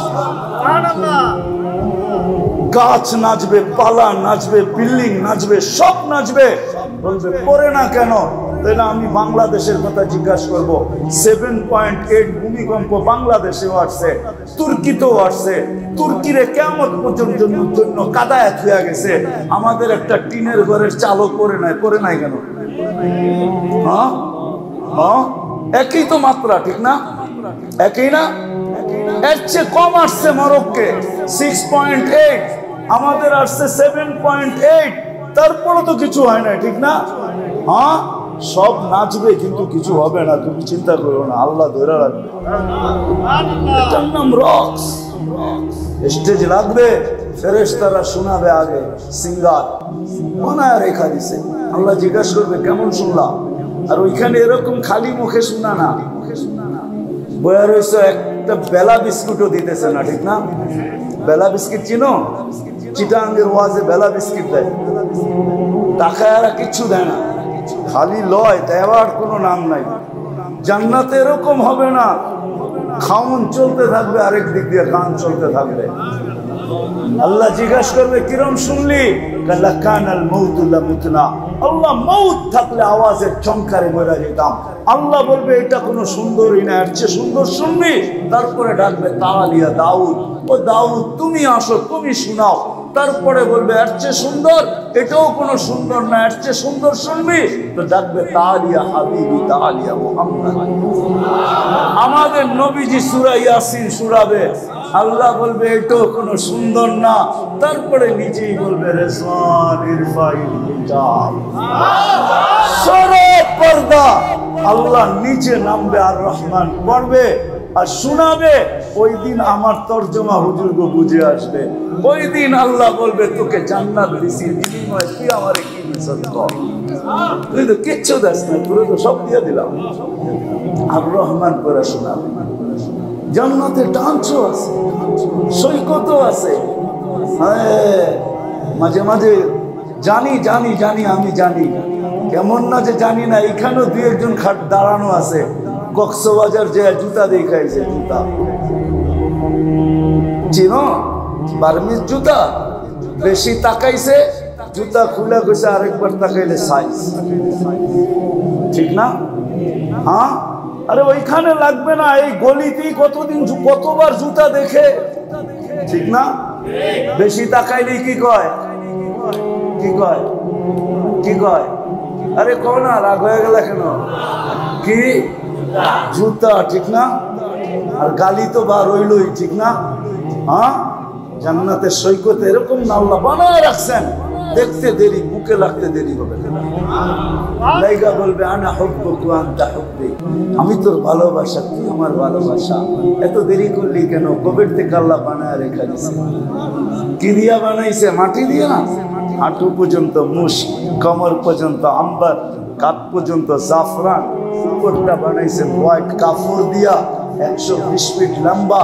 গাছ নাচবে, পালা নাচবে, বিল্ডিং নাচবে, সব নাচবে। বলবে পরে না কেন? তাহলে আমি বাংলাদেশের কথা জিজ্ঞাসা করব। 7.8 ভূমিকম্প বাংলাদেশেও আসছে, তুর্কিতেও আসছে। তুর্কিরে কেমন পর্যন্ত জন্য কাদায়াত হয়ে গেছে, আমাদের একটা টিনের ঘরের চালক পরে নাই কেন? হ্যাঁ হ্যাঁ, একই তো মাত্রা, ঠিক না? একই না? এর চেয়ে কম আসছে মরক্কে 6.8, আমাদের আসছে 7.8। তারপরও তো কিছু হয় না, ঠিক না? হ্যাঁ, সব নাচবে কিন্তু কিছু হবে না, তুমি চিন্তা করো না, আল্লাহ ধরে রাখবে। এটার নাম রক্স। স্টেজ লাগবে, ফেরেশতারা শোনাবে আগে, সিঙ্গার বানায় রেখা দিছে। আল্লাহ জিজ্ঞাসা করবে কেমন শুনলাম? আর ওইখানে এরকম খালি মুখে শোনা না, বয়া রয়েছে একটা বেলা বিস্কুটও দিতেছে না, ঠিক না? বেলা বিস্কিট চিনো? চিটাঙ্গের ওয়াজে বেলা বিস্কিট দেয়, টাকায় আর কিচ্ছু দেয় না, খালি লয়, দেওয়ার কোনো নাম নাই। জান্নাতে এরকম হবে না, খাউন চলতে থাকবে, আরেক দিক দিয়ে গান চলতে থাকবে। আল্লাহ জিজ্ঞাসা করবে কিরম শুনলি? আল্লাহ মউত থাকলে আওয়াজের চমকারে মরে যেতাম। আল্লাহ বলবে এটা কোনো সুন্দরই না, এর চেয়ে সুন্দর শুনবি। তারপরে ডাকবে তালিয়া দাউদ, ও দাউদ তুমি আসো, তুমি শোনাও। তারপরে বলবে এর চেয়ে সুন্দর, এটাও কোনো সুন্দর না, এর চেয়ে সুন্দর শুনবি তো ডাকবে তালিয়া হাবিবি তালিয়া মুহাম্মদ। আমাদের নবীজি সূরা ইয়াসিন শোনাবে, আল্লাহ বলবে এটাও কোনো সুন্দর না, তারপরে নিজেই বলবে রেজওয়ান ইরফাইল হিজাব, সরব পর্দা। আল্লাহ নিচে নামবে আর রহমান পড়বে আর শোনাবে। ওই দিন আমার তর্জমা হুজুরকে বুঝে আসবে। ওই দিন আল্লাহ বলবে তোকে জান্নাত দিছি, বিনিময়ে তুই আমারে কি দিছস কর? তুই তো কিচ্ছু দাস না, তুই তো সব দিয়ে দিলাম। আর রহমান করে শোনাবে। জান্নাতে ডান্সও আছে, সৈকতও আছে। হ্যাঁ, মাঝে মাঝে জানি জানি জানি আমি জানি, কেমন না যে জানি না। এখানেও দুই একজন খাট দাঁড়ানো আছে, কক্সবাজার যে জুতা দেখাইছে, জুতা চিনো? বার্মিজ জুতা। বেশি তাকাইছে, জুতা খুলে গেছে, আরেকবার তাকাইলে সাইজ ঠিক না? হ্যাঁ, আরে ওইখানে লাগবে না, এই গলিতেই কতদিন কতবার জুতা দেখে, ঠিক না? বেশি তাকাইলেই কি কয়, কি কয়, কি কয়? আরে কও না, রাগ হয়ে গেল কেন? কি জুতা, ঠিক না? আর গালি তো বার হইলই, ঠিক না? হ্যাঁ, জান্নাতের সৈকত এরকম না আল্লাহ বানায় রাখছেন, দেখতে দেরি, বুকে লাগতে দেরি হবে না। লাইগা বলবে আনা হুব্বুকা আনতা হুব্বি, আমি তোর ভালোবাসা, তুই আমার ভালোবাসা। এত দেরি করলি কেন? কবের থেকে আল্লাহ বানায় রেখা দিছে। কি দিয়া বানাইছে? মাটি দিয়া না? হাঁটু পর্যন্ত মুশ, কমর পর্যন্ত আম্বার, কাপ পর্যন্ত জাফরান, উপরটা বানাইছে হোয়াইট কাপড় দিয়া, 120 ফিট লম্বা,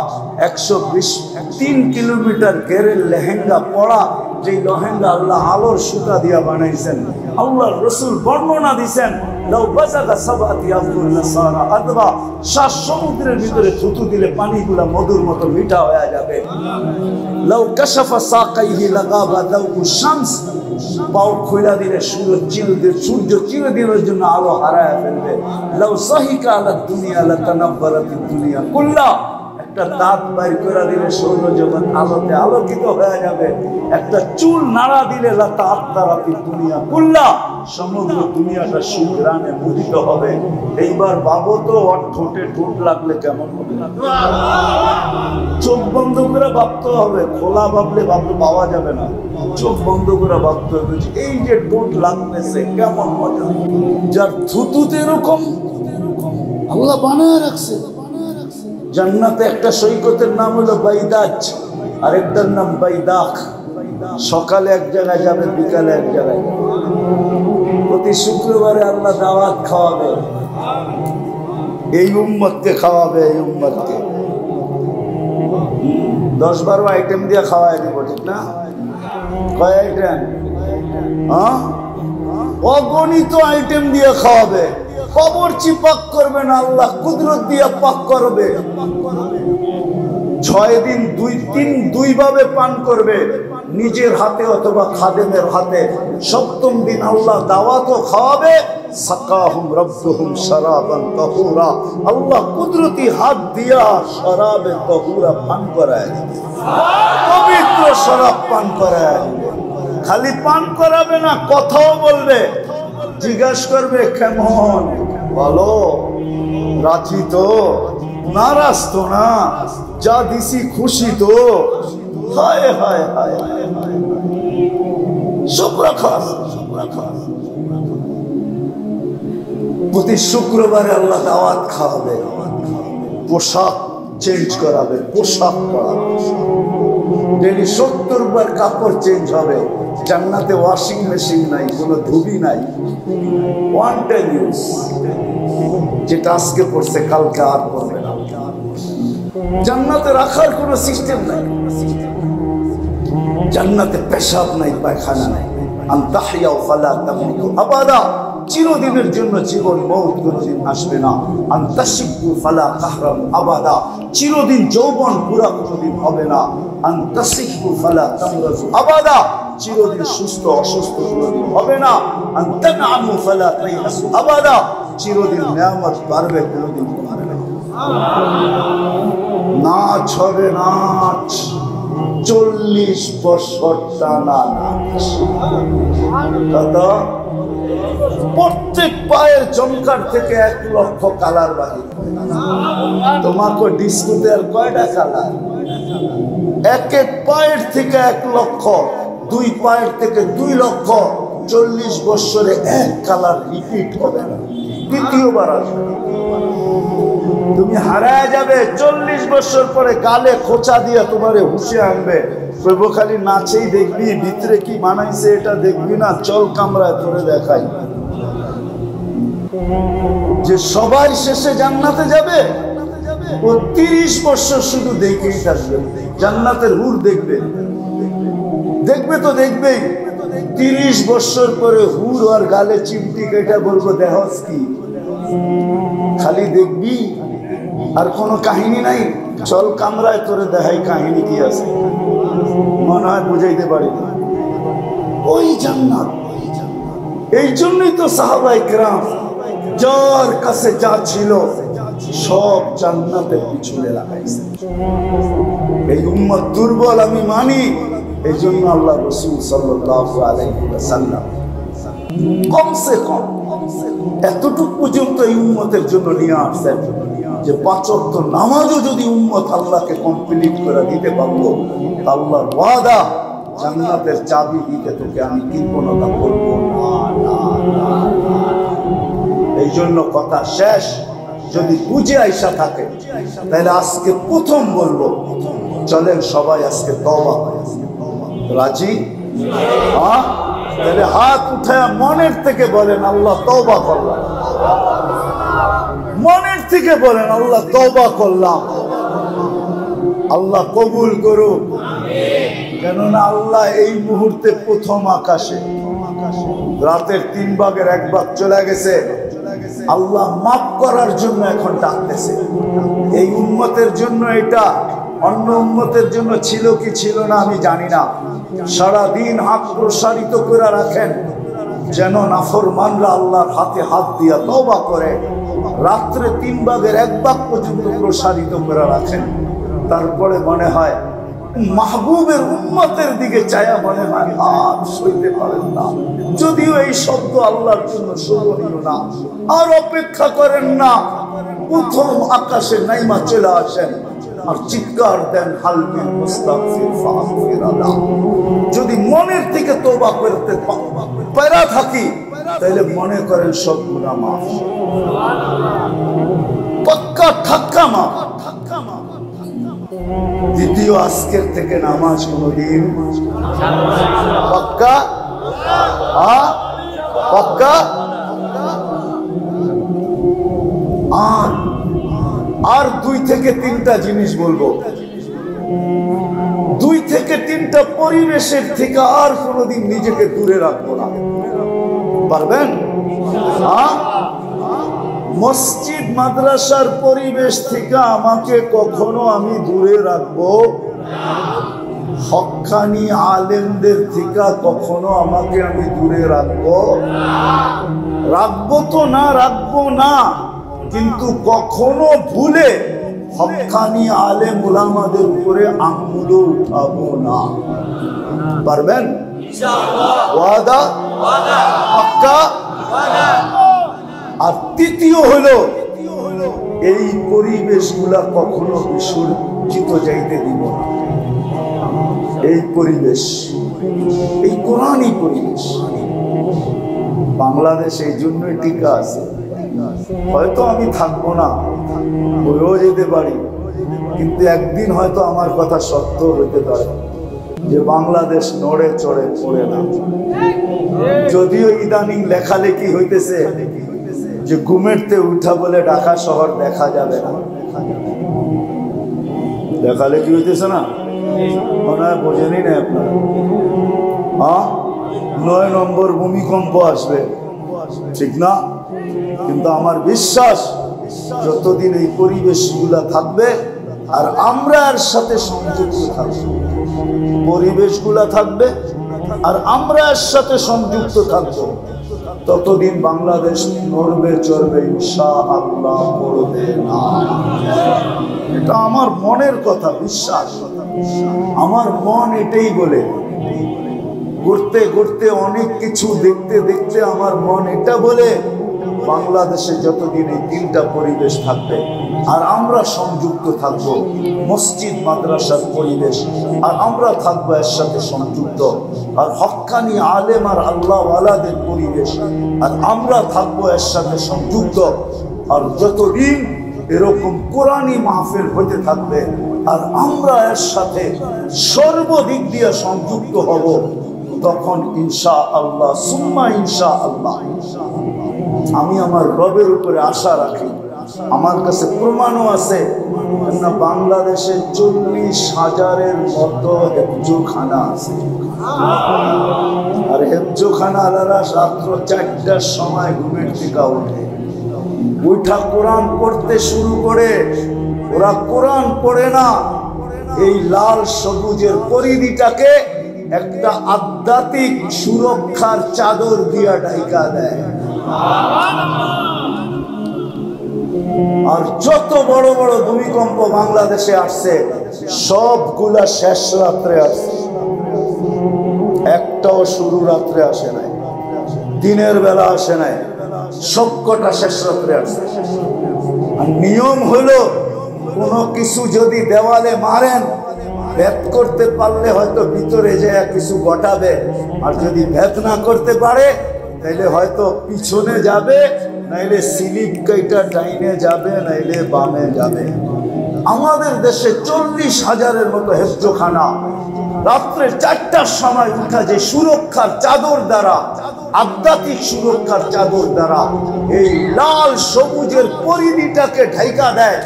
3 কিলোমিটার ঘেরের লেহেঙ্গা পরা। যে লেহেঙ্গা আল্লাহ আলোর সুতা দিয়া বানাইছেন। আল্লাহর রাসূল বর্ণনা দিয়েছেন, লাউ বাযাগা সাবাতি আবদুল নাসারা আদবা, 7 সমুদ্রের ভিতরে থুতু দিলে পানিগুলা মধুর মতো মিঠা হয়ে যাবে। লাউ কাশাফা সাকাইহি লাগাবা দাউ শামস, পাও খুলে দিলে সূর্য চিরদিনের জন্য আলো হারায় ফেলবে। লাউ সাহিকা আলা দুনিয়া লাতানাব্বারাতিদ দুনিয়া কুল্লা, একটা দাঁত বাইর করে দিলে সৌরজগৎ আলোতে আলোকিত হয়ে যাবে। একটা চুল নাড়া দিলে লাতাআত্তারাতিদ দুনিয়া কুল্লা, সমগ্র দুনিয়াটা সুঘ্রাণে মুদিত হবে। এইবার ভাবো তো, ঠোঁটে ঠোঁট লাগলে কেমন হবে? চোখ বন্ধ করে ভাবতে হবে, খোলা ভাবলে পাওয়া যাবে না। চোখ বন্ধ করে ভাবতে হবে, এই যে ঠোঁট লাগতেছে কেমন মজা। যার থুতুতে এরকম আল্লাহ বানায় রাখছে। জান্নাতে একটা সৈকতের নাম হলো বাইদাজ, আরেকটার নাম বাইদাখ। সকালে এক জায়গায় যাবে, বিকালে এক জায়গায় যাবে। প্রতি শুক্রবারে আল্লাহ দাওয়াত খাওয়াবে, এই উম্মতকে খাওয়াবে, এই উম্মতকে 10-12 আইটেম দিয়ে খাওয়াই দিব, ঠিক না? কয় আইটেম? হ্যাঁ, অগণিত আইটেম দিয়ে খাওয়াবে। কবরচি পাক করবে না, আল্লাহ কুদরত দিয়ে পাক করবে। 6 দিন 2 ভাবে পান করবে, নিজের হাতে অথবা খাদেমের হাতে। 7ম দিন আল্লাহ দাওয়াতও খাওয়াবে। সাকাহুম রাব্বুহুম শারাবান তাহুরা, আল্লাহ কুদরতি হাত দিয়া শরাবে তাহুরা পান করায়, পবিত্র শরাব পান করায়। খালি পান করাবে না, কথাও বলবে। জিজ্ঞাসা করবে কেমন, বলো রাজি তো, নারাজ তো না, যা দিছি খুশি তো? হায় হায় হায়, সব রাখা। প্রতি শুক্রবারে আল্লাহ দাওয়াত খাওয়াবে, পোশাক চেঞ্জ করাবে, পোশাক পরাবে। ডেলি 70 বার কাপড় চেঞ্জ হবে। জান্নাতে ওয়াশিং মেশিন নাই, কোনো ধুবি নাই, ওয়ান টাইম ইউজ। যেটা আজকে পড়ছে কালকে আর পড়বে না। জান্নাতে রাখার কোনো সিস্টেম নাই। জান্নাতে পেশাব নাই, পায়খানা নাই। আনতাহিয়া ফালা তামুতু আবাদা, চিরদিনের জন্য জীবন মওত কোনদিন আসবে না। আনতাশিবু ফালা তাহরাম আবাদা, চিরদিন যৌবন পুরা কোনদিন হবে না। আনতাশিবু ফালা তামরাজু আবাদা, চিরদিন সুস্থ অসুস্থ কোনদিন হবে না। আনতানামু ফালা তাইয়াসু আবাদা, চিরদিন নিয়ামত বাড়বে কোনদিন কমবে না। নাচ হবে, নাচ। 40 বছর টানা নামাজ। কত? প্রত্যেক পায়ের জমকার থেকে 1 লক্ষ কালার বাহির। তোমাকে ডিস্কোতে আর কয়টা কালার? এক এক পায়ের থেকে 1 লক্ষ, 2 পায়ের থেকে 2 লক্ষ। 40 বছরে 1 কালার রিপিট হবে না, দ্বিতীয়বার আসবে। তুমি হারায় যাবে। 40 বছর পরে গালে খোঁচা দিয়ে তোমারে হুশে আনবে, কইব খালি নাচেই দেখবি, ভিতরে কি বানাইছে এটা দেখবি না, চল কামরায় ধরে দেখাই। যে সবার শেষে জান্নাতে যাবে, ও 30 বছর শুধু দেখেই থাকবে, জান্নাতের হুর দেখবে। দেখবে তো দেখবেই। 30 বছর পরে হুর আর গালে চিমটি কেটে বলবো দেহস কি, খালি দেখবি আর কোনো কাহিনী নাই, চল কামরায় তোরে দেখাই কাহিনী কি আছে। মনে হয় বুঝাইতে পারি না। ওই জান্নাত। এই জন্যই তো সাহাবায়ে কেরাম যার কাছে যা ছিল সব জান্নাতে পিছনে লাগাইছে। এই উম্মত দুর্বল আমি মানি, এই জন্য আল্লাহ রাসূল সাল্লাল্লাহু আলাইহি ওয়াসাল্লাম কমসে কম এতটুকু পর্যন্ত এই উম্মতের জন্য নিয়ে আসছেন যে 5 ওয়াক্ত নামাজও যদি উম্মত আল্লাহকে কমপ্লিট করে দিতে পারবো, আল্লাহর ওয়াদা জান্নাতের চাবি দিতে তোকে আমি কৃপণতা করব না। এই জন্য কথা শেষ। যদি বুঝে আইসা থাকে তাহলে আজকে প্রথম বলবো, চলেন সবাই আজকে তওবা করি। রাজি? হ্যাঁ? তাহলে হাত উঠায় মনের থেকে বলেন আল্লাহ তওবা করলাম। মনের থেকে বলেন আল্লাহ তওবা করলাম। আল্লাহ কবুল করুক। কেননা আল্লাহ এই মুহূর্তে প্রথম আকাশে, রাতের 3 ভাগের 1 ভাগ চলে গেছে। আল্লাহ মাফ করার জন্য এখন ডাকতেছে। এই উম্মতের জন্য এটা, অন্য উম্মতের জন্য ছিল কি ছিল না আমি জানি না। সারাদিন হাত প্রসারিত করে রাখেন যেন নাফরমানরা আল্লাহর হাতে হাত দিয়া তওবা করে। রাত্রে 3 ভাগের 1 ভাগ পর্যন্ত প্রসারিত করে রাখেন। তারপরে মনে হয় মাহবুবের উম্মতের দিকে চায়া মনে হয় আর সইতে পারেন না। যদিও এই শব্দ আল্লাহর জন্য শোভনীয় না, আর অপেক্ষা করেন না, প্রথম আকাশে নাইমা চলে আসেন আর চিৎকার দেন হালমিন মুস্তাগফির ফাগফির আলাহ। যদি মনের থেকে তওবা করতে পারা থাকি তাহলে মনে করেন সব গুনাহ মাফ, পাক্কা ঠাক্কা মাফ। দ্বিতীয়, আজকের থেকে নামাজ কোনদিন পাক্কা পাক্কা। আর 2 থেকে 3টা জিনিস বলবো। 2 থেকে 3টা পরিবেশের থেকে আর কোনদিন নিজেকে দূরে রাখবো না। পারবেন? মসজিদ মাদ্রাসার পরিবেশ থেকে আমাকে কখনো আমি দূরে রাখবো। হক্কানি আলেমদের থেকে কখনো আমাকে আমি দূরে রাখবো তো না, রাখবো না। কিন্তু কখনো ভুলে হক্কানি আলেম উলামাদের উপরে আঙ্গুলও উঠাবো না। পারবেন? ওয়াদা? পাক্কা? আর তৃতীয় হলো এই পরিবেশগুলা কখনো বিসর্জিত যাইতে দিব না। এই পরিবেশ, এই কোরআনই পরিবেশ। বাংলাদেশ এই জন্যই টিকা আছে। হয়তো আমি থাকবো না, বইও যেতে পারি, কিন্তু একদিন হয়তো আমার কথা সত্য হইতে পারে যে বাংলাদেশ নড়ে চড়ে পড়ে না। যদিও ইদানিং লেখালেখি হইতেছে যে ঘুমেরতে উঠা বলে ঢাকা শহর দেখা যাবে না। লেখালেখি হইতেছে না, মনে হয় বোঝেনি না আপনারা। 9 নম্বর ভূমিকম্প আসবে, ঠিক না? কিন্তু আমার বিশ্বাস যতদিন এই পরিবেশগুলা থাকবে আর আমরা এর সাথে সংযুক্ত থাকবো, পরিবেশগুলা থাকবে আর আমরা এর সাথে সংযুক্ত থাকবো, ততদিন বাংলাদেশ নড়বে চড়বে ইনশাআল্লাহ, পড়বে না। এটা আমার মনের কথা, বিশ্বাস। আমার মন এটাই বলে, ঘুরতে ঘুরতে অনেক কিছু দেখতে দেখতে আমার মন এটা বলে, বাংলাদেশে যতদিন এই তিনটা পরিবেশ থাকবে আর আমরা সংযুক্ত থাকব, মসজিদ মাদ্রাসার পরিবেশ আর আমরা থাকবো এর সাথে সংযুক্ত, আর হক্কানি আলেম আর আল্লাহওয়ালাদের পরিবেশ আর আমরা থাকবো এর সাথে সংযুক্ত, আর যতদিন এরকম কোরআনি মাহফিল হতে থাকবে আর আমরা এর সাথে সর্বদিক দিয়ে সংযুক্ত হব, তখন ইনশাআল্লাহ সুম্মা ইনশাআল্লাহ আমি আমার রবের উপরে আশা রাখি। আমার কাছে প্রমাণও আছে না, বাংলাদেশে 40,000-এর মতো হেফজোখানা আছে, আর হেফজোখানারা রাত্র 4টার সময় ঘুমের থেকে উঠা কোরআন পড়তে শুরু করে। ওরা কোরআন পড়ে না, এই লাল সবুজের পরিধিটাকে একটা আধ্যাত্মিক সুরক্ষার চাদর দিয়া ঢাকা দেয়। আর যত বড় বড় ভূমিকম্প বাংলাদেশে আসছে সবগুলা শেষ রাত্রে আসছে, একটাও শুরু রাত্রে আসে নাই, দিনের বেলা আসে নাই, সবকটা শেষ রাত্রে আসছে। আর নিয়ম হলো কোনো কিছু যদি দেওয়ালে মারেন, ভেদ করতে পারলে হয়তো ভিতরে যে কিছু ঘটাবে, আর যদি ভেদ না করতে পারে তাইলে হয়তো পিছনে যাবে, নাইলে সিলিপ কাইটা ডাইনে যাবে, নাইলে বামে যাবে। আমাদের দেশে 40,000-এর মতো হেফজোখানা, রাত্রে 4টার সময় উঠা যে সুরক্ষার চাদর দ্বারা, আধ্যাত্মিক সুরক্ষার চাদর দ্বারা এই লাল সবুজের পরিধিটাকে ঢাকা দেয়।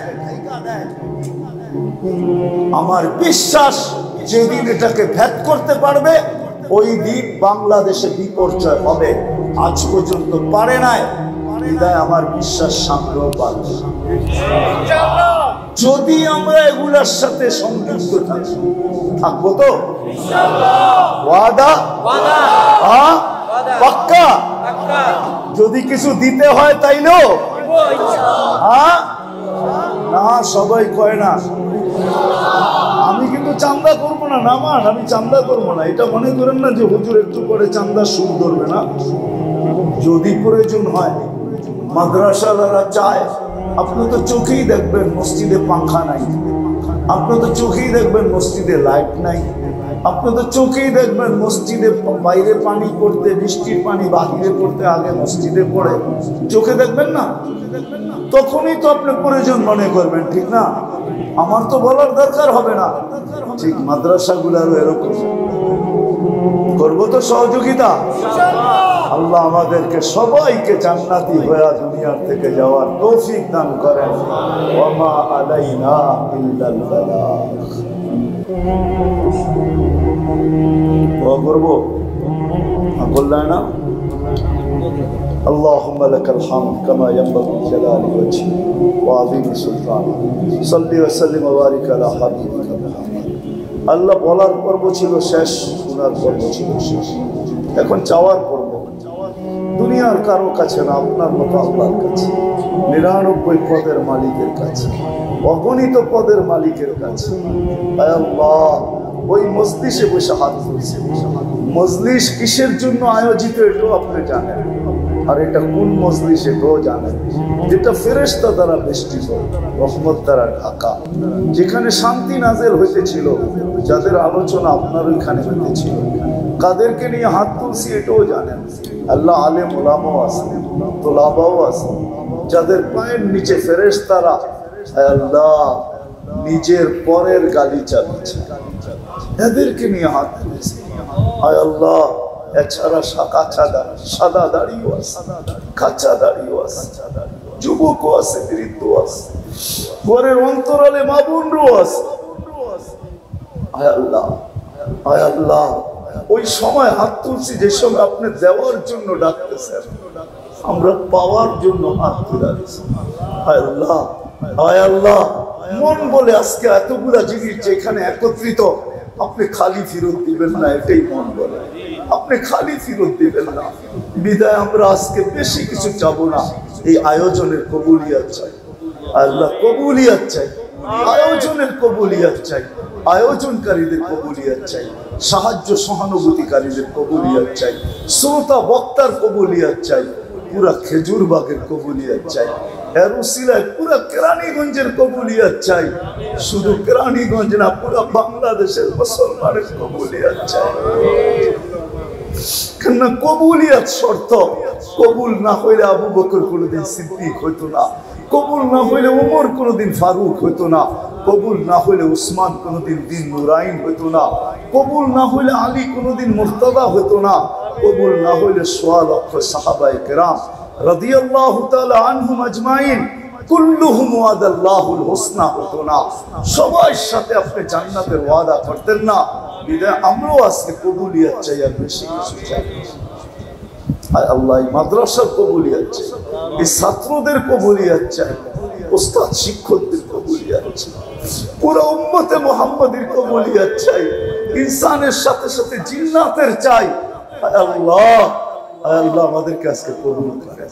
আমার বিশ্বাস যেদিন এটাকে ভেদ করতে পারবে ওই দিন বাংলাদেশে বিপর্যয় হবে। আজ পর্যন্ত পারে নাই, বিদায় আমার বিশ্বাস সামনেও পারবে যদি আমরা এগুলার সাথে সংযুক্ত থাকবো। তো ওয়াদা পাক্কা? যদি কিছু দিতে হয় তাইলেও না, সবাই কয় না। আমি কিন্তু চান্দা করবো না, নামান আমি চান্দা করবো না, এটা মনে করেন না যে হুজুর একটু করে চান্দা সুদ ধরবে না। যদি প্রয়োজন হয়, মাদ্রাসারা চায়, আপনি তো চোখেই দেখবেন মসজিদে পাখা নাই, আপনি তো চোখেই দেখবেন মসজিদে লাইট নাই, আপনি তো চোখেই দেখবেন মসজিদে বাইরে পানি পড়তে, বৃষ্টির পানি বাহিরে পড়তে আগে মসজিদে পড়ে, চোখে দেখবেন না? তখনই তো আপনি প্রয়োজন মনে করবেন, ঠিক না? আমার তো বলার দরকার হবে না। ঠিক মাদ্রাসাগুলোরও এরকম করবো তো সহযোগিতা। আল্লাহ আমাদেরকে সবাইকে জান্নাতি হয়ে দুনিয়ার থেকে যাওয়ার তৌফিক দান করেন। ওয়া মা আলাইনা ইল্লাল বালাগ। দোয়া করবো, বললেন না? اللهم لك الحمد كما ينبغي لجلال وجهك وعظيم سلطانك صل وسلم وبارك على حبيبك محمد। আল্লাহ বলার পর্ব ছিল শেষ, শোনার পর্ব ছিল শেষ, এখন চাওয়ার পর্ব। দুনিয়ার কারো কাছে না, আপনার মতো আল্লাহর কাছে, 99 পদের মালিকের কাছে, অগণিত পদের মালিকের কাছে। আল্লাহ ওই মজলিসে বসে হাত তুলছে। মজলিস কিসের জন্য আয়োজিত এটাও আপনি জানেন, আর এটা কোন মজলিস এটাও জানেন, যেটা ফেরেশতা দ্বারা বেষ্টিত, রহমত দ্বারা ঢাকা, যেখানে শান্তি নাজেল হইতেছিল, যাদের আলোচনা আপনার ওইখানে হইতেছিল। কাদেরকে নিয়ে হাত তুলছি এটাও জানেন। আল্লাহ আলেম ওলামাও আছে, তোলাবাও আছে, যাদের পায়ের নিচে ফেরেশতারা আল্লাহ নিজের পরের গালিচা দিচ্ছে, এদেরকে নিয়ে হাত তুলেছে। হায় আল্লাহ, এছাড়া সাদা দাড়িও আছে, কাঁচা দাড়িও আছে, যুবকও আছে, বৃদ্ধও আছে, ঘরের অন্তরালে মা বোনরাও আছে। হায় আল্লাহ, হায় আল্লাহ, ওই সময় হাত তুলছি যে সময় আপনি দেওয়ার জন্য ডাকতেছেন, আমরা পাওয়ার জন্য হাত তুলেছি। হায় আল্লাহ, হায় আল্লাহ, মন বলে আজকে এতগুলা জিনিস যেখানে একত্রিত, আপনি খালি ফেরত দিবেন না, এটাই মন বলে। আপনি খালি ফেরত দিবেন না, বিদায় আমরা আজকে বেশি কিছু চাবো না। এই আয়োজনের কবুলিয়াত চাই, আল্লাহ কবুলিয়াত চাই, আয়োজনের কবুলিয়াত চাই। আয়োজনকারীদের কবুলিয়ত চাই, সাহায্য সহানুভূতিকারীদের কবুলিয়ত চাই, শ্রোতা বক্তার কবুলিয়ত চাই, পুরা খেজুরবাগের কবুলিয়ত চাই, এর উসিলায় পুরা কেরানীগঞ্জের কবুলিয়ত চাই, শুধু কেরানীগঞ্জ না পুরা বাংলাদেশের মুসলমানের কবুলিয়ত চাই। কেননা কবুলিয়ত শর্ত, কবুল না হইলে আবু বকর কোনোদিন সিদ্দিক হইতো না, কবুল না হইলে উমর কোনোদিন ফারুক হইতো না, কবুল না হইলে উসমান কোনোদিন দিন নুরাইন হইতো না, কবুল না হইলে আলী কোনোদিন মুর্তদা হইতো না, কবুল না হইলে সোয়া লক্ষ সাহাবায়ে কেরাম রাদিয়াল্লাহু তাআলা আনহুম আজমাইন কুল্লুহুম ওয়াদাল্লাহুল হুসনা হতো না। সবার সাথে আপনি জান্নাতের ওয়াদা করতেন না, বিধায় আমরাও আজকে কবুলিয়ত চাই, আর বেশি কিছু চাই। আল্লাহ মাদ্রাসার কবুলিয়ত চাই, এই ছাত্রদের কবুলিয়ত চাই, ওস্তাদ শিক্ষকদের কবুলিয়ত চাই, পুরো উম্মতে মুহাম্মাদির কবুলিয়ত চাই, ইনসানের সাথে সাথে জিন্নাতের চাই। আল্লাহ আল্লাহ আমাদেরকে আজকে কবুল করেন,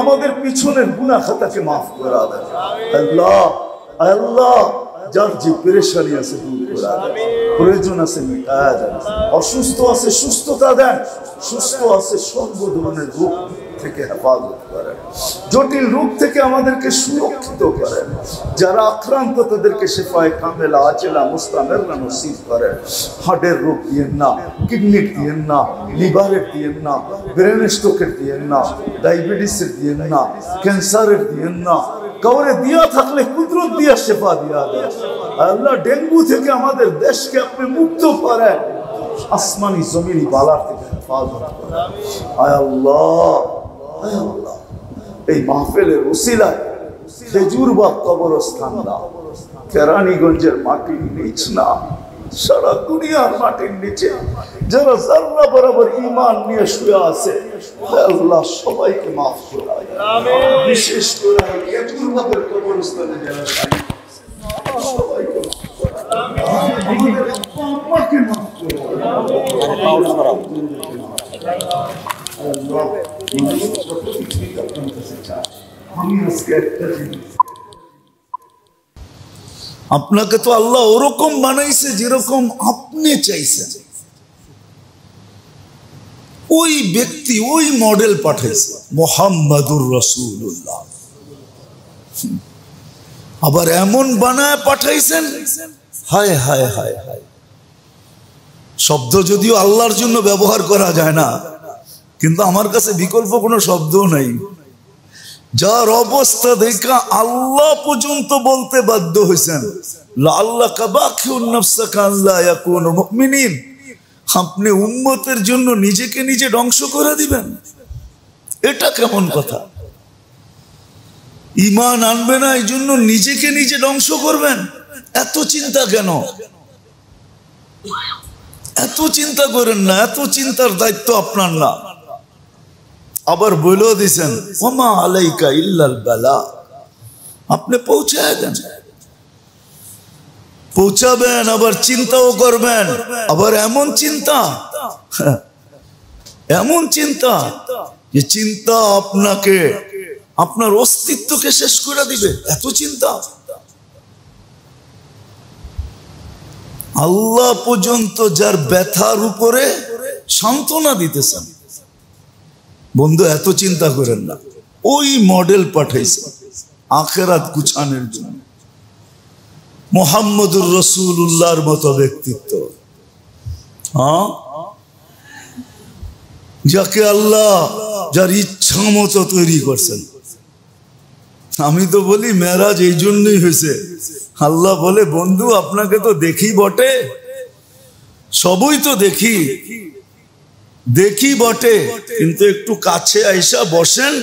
আমাদের পিছনের গুনাহ খাতাকে মাফ করে দেন। আল্লাহ আল্লাহ যার যে পেরেশানি আছে দূর করে দেন, প্রয়োজন আছে মিটায় দেন, অসুস্থ আছে সুস্থতা দেন, সুস্থ আছে সর্ব ধরনের রোগ থেকে হেফাজত করেন, জটিল রোগ থেকে আমাদেরকে সুরক্ষিত করেন, যারা আক্রান্ত তাদেরকে শেফায়ে কামেলা আজেলা মুস্তামের নসিব করেন। হার্টের রোগ দিয়েন না, কিডনির দিয়েন না, লিভারের দিয়েন না, ব্রেন স্ট্রোকের দিয়েন না, ডায়াবেটিসের দিয়েন না, ক্যান্সারের দিয়েন না, কাউরে দিয়া থাকলে কুদরত দিয়া শেফা দিয়া দেন। আল্লাহ ডেঙ্গু থেকে আমাদের দেশকে আপনি মুক্ত করেন, আসমানি জমিনি বালার থেকে হেফাজত করেন। আয় আল্লাহ আয় আল্লাহ, এই মাহফিলের ওসিলায় খেজুরবাগ কবরস্থান না, কেরানীগঞ্জের মাটির নিচ না, সারা দুনিয়ার মাটির নিচে যারা জাররা বরাবর ঈমান নিয়ে শুয়ে আছে, আল্লাহ সবাইকে মাফ করে দেন। বিশেষ করে খেজুরবাগের কবরস্থানে যারা শাহীদ সবাইকে মাফ করে দেন। আমাদের আম্মাকে মাফ করে দেন। আল্লাহ আমি আজকে একটা জিনিস, আপনাকে তো আল্লাহ ওরকম বানাইছে যেরকম আপনি চাইছেন, ওই ব্যক্তি ওই মডেল পাঠাইছে মুহাম্মাদুর রাসূলুল্লাহ। আবার এমন বানায় পাঠাইছেন, হায় হায় হায় হায়, শব্দ যদিও আল্লাহর জন্য ব্যবহার করা যায় না, কিন্তু আমার কাছে বিকল্প কোনো শব্দও নাই। যার অবস্থা দেখা আল্লাহ পর্যন্ত বলতে বাধ্য হয়েছেন, লাআল্লাকা বাখিউন নাফসাকা আল্লা ইয়াকুনু মুমিনিন, আপনি উম্মতের জন্য নিজেকে নিজে ধ্বংস করে দিবেন, এটা কেমন কথা? ঈমান আনবে না এই জন্য নিজেকে নিজে ধ্বংস করবেন? এত চিন্তা কেন? এত চিন্তা করেন না, এত চিন্তার দায়িত্ব আপনার না। আবার বলেও দিছেন ওমা আলাইকা ইল্লাল বালা, আপনি পৌঁছায় দেন, পৌঁছাবেন, আবার চিন্তাও করবেন। আবার এমন চিন্তা, এমন চিন্তা যে চিন্তা আপনাকে আপনার অস্তিত্বকে শেষ করে দিবে, এত চিন্তা। আল্লাহ পর্যন্ত যার ব্যথার উপরে সান্ত্বনা দিতেছেন। বন্ধু এত চিন্তা করেন না, ওই মডেল পাঠাইছে আখিরাত গুছানোর জন্য। মুহাম্মদুর রাসূলুল্লাহর মতো ব্যক্তিত্ব, হ্যাঁ, যাকে আল্লাহ যার ইচ্ছা মতো তৈরি করছেন। আমি তো বলি মেরাজ এই জন্যই হয়েছে। আল্লাহ বলে বন্ধু আপনাকে তো দেখি বটে, সবই তো দেখি দেখি বটে, কিন্তু একটু কাছে আইসা বসেন,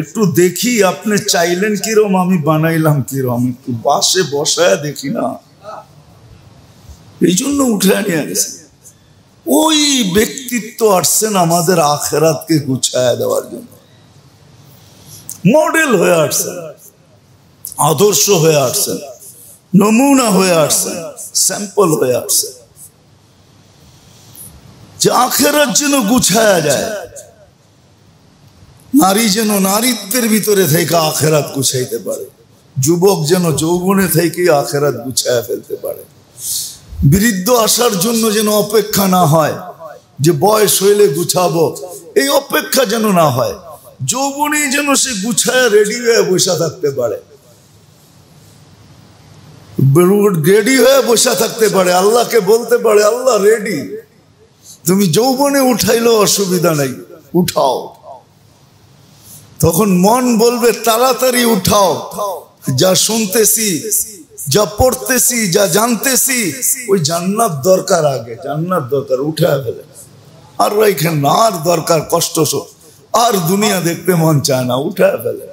একটু দেখি আপনি চাইলেন কিরম, আমি বানাইলাম কিরম, একটু বাসে বসায় দেখি না, এই জন্য উঠে নিয়ে গেছে। ওই ব্যক্তিত্ব আসছেন আমাদের আখিরাতকে গুছায় দেওয়ার জন্য, মডেল হয়ে আসছেন, আদর্শ হয়ে আসছেন, নমুনা হয়ে আসছেন, স্যাম্পল হয়ে আসছেন, যে আখিরাত যেন গুছায়া যায়। নারী যেন নারীত্বের ভিতরে থেকে আখিরাত গুছাইতে পারে, যুবক যেন যৌবনে থেকে আখিরাত গুছায়া ফেলতে পারে, বৃদ্ধ আসার জন্য যেন অপেক্ষা না হয় যে বয়স হইলে গুছাবো, এই অপেক্ষা যেন না হয়। যৌবনে যেন সে গুছায় রেডি হয়ে বসে থাকতে পারে, রেডি হয়ে বসে থাকতে পারে, আল্লাহকে বলতে পারে আল্লাহ রেডি, তুমি যৌবনে উঠাইলো অসুবিধা নাই, উঠাও। তখন মন বলবে তাড়াতাড়ি উঠাও, যা শুনতেছি, যা পড়তেছি, যা জানতেছি, ওই জান্নাত দরকার, আগে জান্নাত দরকার, উঠায় ফেলে। আর এখানে না, আর দরকার কষ্ট, আর দুনিয়া দেখতে মন চায় না, উঠায় ফেলে।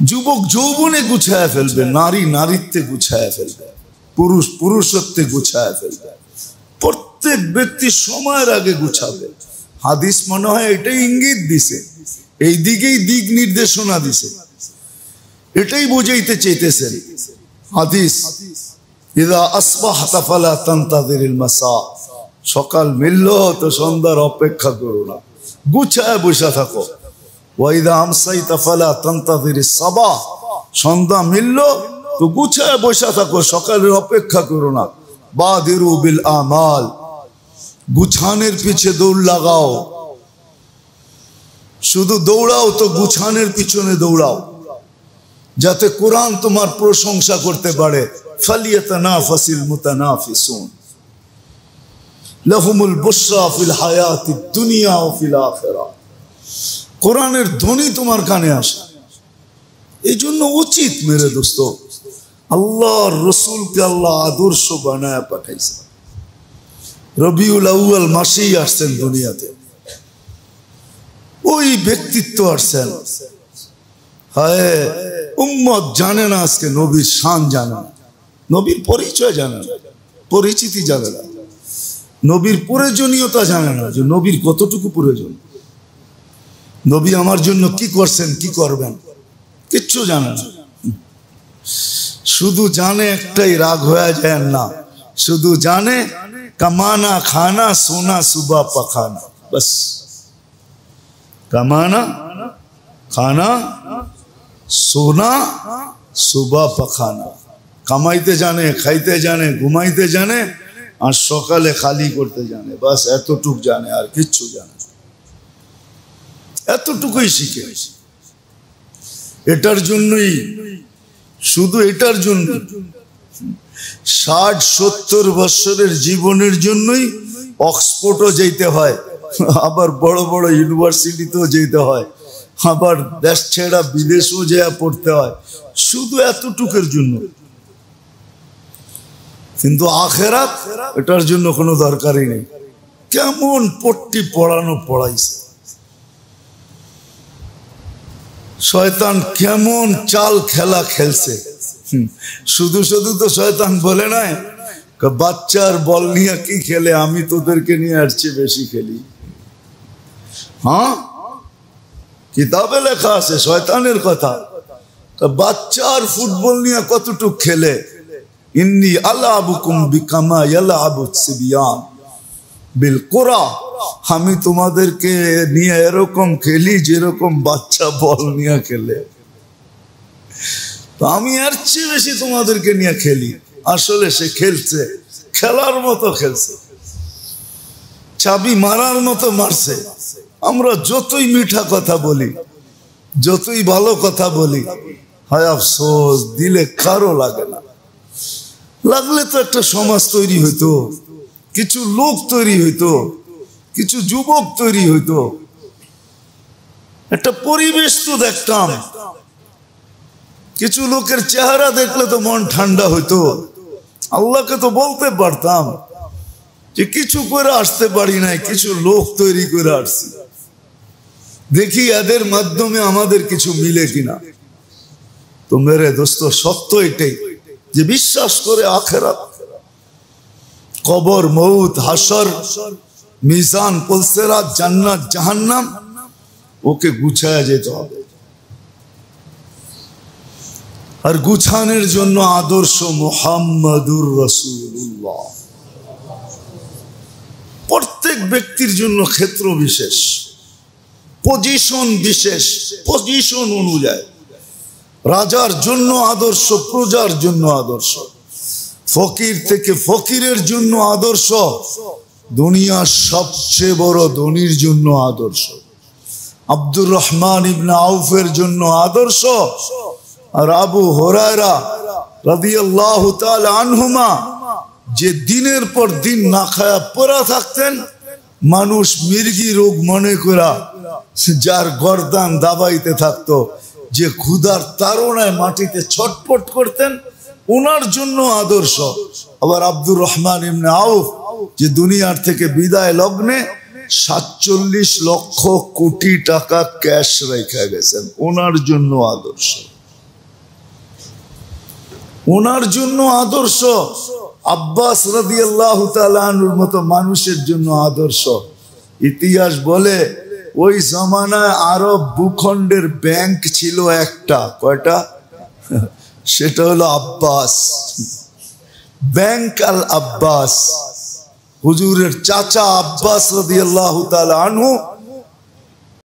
যুবক যৌবনে গুছায় ফেলবে, নারী নারীত্বে গুছায় ফেলবে, পুরুষ পুরুষত্বে গুছায় ফেলবে। প্রত্যেক ব্যক্তি সময়ের আগে গুছাবে। হাদিস মনে হয় এটাই ইঙ্গিত দিছে, এই দিকেই দিক নির্দেশনা দিছে, এটাই বুঝাইতে চাইতেছেন হাদিস। ইদা আসবাহতা ফালা তানতাযিরিল মাসা, সকাল মিলল তো সন্ধ্যার অপেক্ষা করো না, গুছায় বসে থাকো। ওয়াইদা আমসাইতা ফালা তানতাযিরিস সাবাহ, সন্ধ্যা মিলল তো গুছায় বসে থাকো, সকালের অপেক্ষা করো না। বাদিরু বিল আমাল, গুছানের পিছে দৌড় লাগাও, শুধু দৌড়াও তো গুছানের পিছনে দৌড়াও, যাতে কোরআন তোমার প্রশংসা করতে পারে। ফালিয়াতানাফাসিল মুতানাফিসুন লাহুমুল বুশরা ফিল হায়াতিদ দুনিয়া ওয়া ফিল আখিরাহ। কোরআনের ধ্বনি তোমার কানে আসে। এই জন্য উচিত মেরে দোস্ত, আল্লাহর রসুলকে আল্লাহ আদর্শ বানায় পাঠাইছে। রবিউল আউয়াল মাসেই আসছেন দুনিয়াতে, ওই ব্যক্তিত্ব আসছেন। হায় উম্মত জানে না আজকে নবীর শান জানে না, নবীর পরিচয় জানে না, পরিচিতি জানে না, নবীর প্রয়োজনীয়তা জানে না, যে নবীর কতটুকু প্রয়োজন, নবী আমার জন্য কি করছেন কি করবেন কিচ্ছু জানে না। শুধু জানে একটাই, রাগ হয়ে যায় না, শুধু জানে কামানা খানা সোনা সুবা পাখানা, বস কামানা খানা সোনা সুবা পাখানা। কামাইতে জানে, খাইতে জানে, ঘুমাইতে জানে, আর সকালে খালি করতে জানে, বাস এতটুক জানে, আর কিচ্ছু জানে না। এতটুকুই শিখে, এটার জন্যই, শুধু এটার জন্য 60-70 বছরের জীবনের জন্যই অক্সফোর্ডও যেতে হয়, আবার বড় বড় ইউনিভার্সিটিতেও যেতে হয়, আবার দেশ ছেড়া বিদেশেও যেয়ে পড়তে হয়, শুধু এতটুকুর জন্য। কিন্তু আখেরাত এটার জন্য কোনো দরকারই নেই। কেমন পট্টি পড়ানো পড়াইছে শয়তান, কেমন চাল খেলা খেলছে। শুধু শুধু তো শয়তান বলে নাই বাচ্চার বল নিয়ে কি খেলে, আমি তোদেরকে নিয়ে আসছি বেশি খেলি। হ্যাঁ, কিতাবে লেখা আছে শয়তানের কথা, বাচ্চার ফুটবল নিয়ে কতটুক খেলে। ইন্নী আলাবুকুম বিকামা ইয়ালাবুস সিবিয়ান বিল কুরা, আমি তোমাদেরকে নিয়ে এরকম খেলি যেরকম বাচ্চা বল নিয়ে খেলে, তো আমি এর চেয়ে বেশি তোমাদেরকে নিয়ে খেলি। আসলে সে খেলছে, খেলার মতো খেলছে, চাবি মারার মতো মারছে। আমরা যতই মিঠা কথা বলি, যতই ভালো কথা বলি, হায় আফসোস দিলে কারো লাগে না। লাগলে তো একটা সমাজ তৈরি হইতো, কিছু লোক তৈরি হইতো, কিছু যুবক তৈরি হইতো, একটা পরিবেশ তো দেখতাম, কিছু লোকের চেহারা দেখলে তো মন ঠান্ডা হইতো। আল্লাহকে তো বলতে পারতাম যে কিছু করে আসতে পারি নাই, কিছু লোক তৈরি করে আসছি, দেখি এদের মাধ্যমে আমাদের কিছু মিলে কিনা। তো মেরে দোস্ত সত্য এটাই যে বিশ্বাস করে আখেরাত, কবর, মউত, হাসর, মিজান, পুলসিরাত, জান্নাত, জাহান্নাম, ওকে গুছায়া যেতে হবে। আর গুছানোর জন্য আদর্শ মুহাম্মাদুর রাসূলুল্লাহ। প্রত্যেক ব্যক্তির জন্য ক্ষেত্র বিশেষ, পজিশন বিশেষ, পজিশন অনুযায়ী রাজার জন্য আদর্শ, প্রজার জন্য আদর্শ, ফকির থেকে ফকিরের জন্য আদর্শ, দুনিয়ার সবচেয়ে বড় ধনীর জন্য আদর্শ। আব্দুর রহমান ইবনে আউফের জন্য আদর্শ, আর আবু হুরায়রা রাদিয়াল্লাহু তাআলা আনহুমা যে দিনের পর দিন না খায়া পড়া থাকতেন, মানুষ মির্গি রোগ মনে করা যার গর্দান দাবাইতে থাকতো, যে ক্ষুধার তাড়নায় মাটিতে ছটফট করতেন, ওনার জন্য আদর্শ। আবার আব্দুর রহমান ইবনে আউফ যে দুনিয়ার থেকে বিদায় লগ্নে 47 লক্ষ কোটি টাকা ক্যাশ রেখে গেছেন, ওনার জন্য আদর্শ। ওনার জন্য আদর্শ। আব্বাস রাদিয়াল্লাহু তাআলা আনহুর মতো মানুষের জন্য আদর্শ। ইতিহাস বলে ওই জামানায় আরব ভূখণ্ডের ব্যাংক ছিল একটা, কয়টা? সেটা হলো আব্বাস ব্যাংক, আল আব্বাস। হুজুরের চাচা আব্বাস রাদিয়াল্লাহু তাআলা আনহু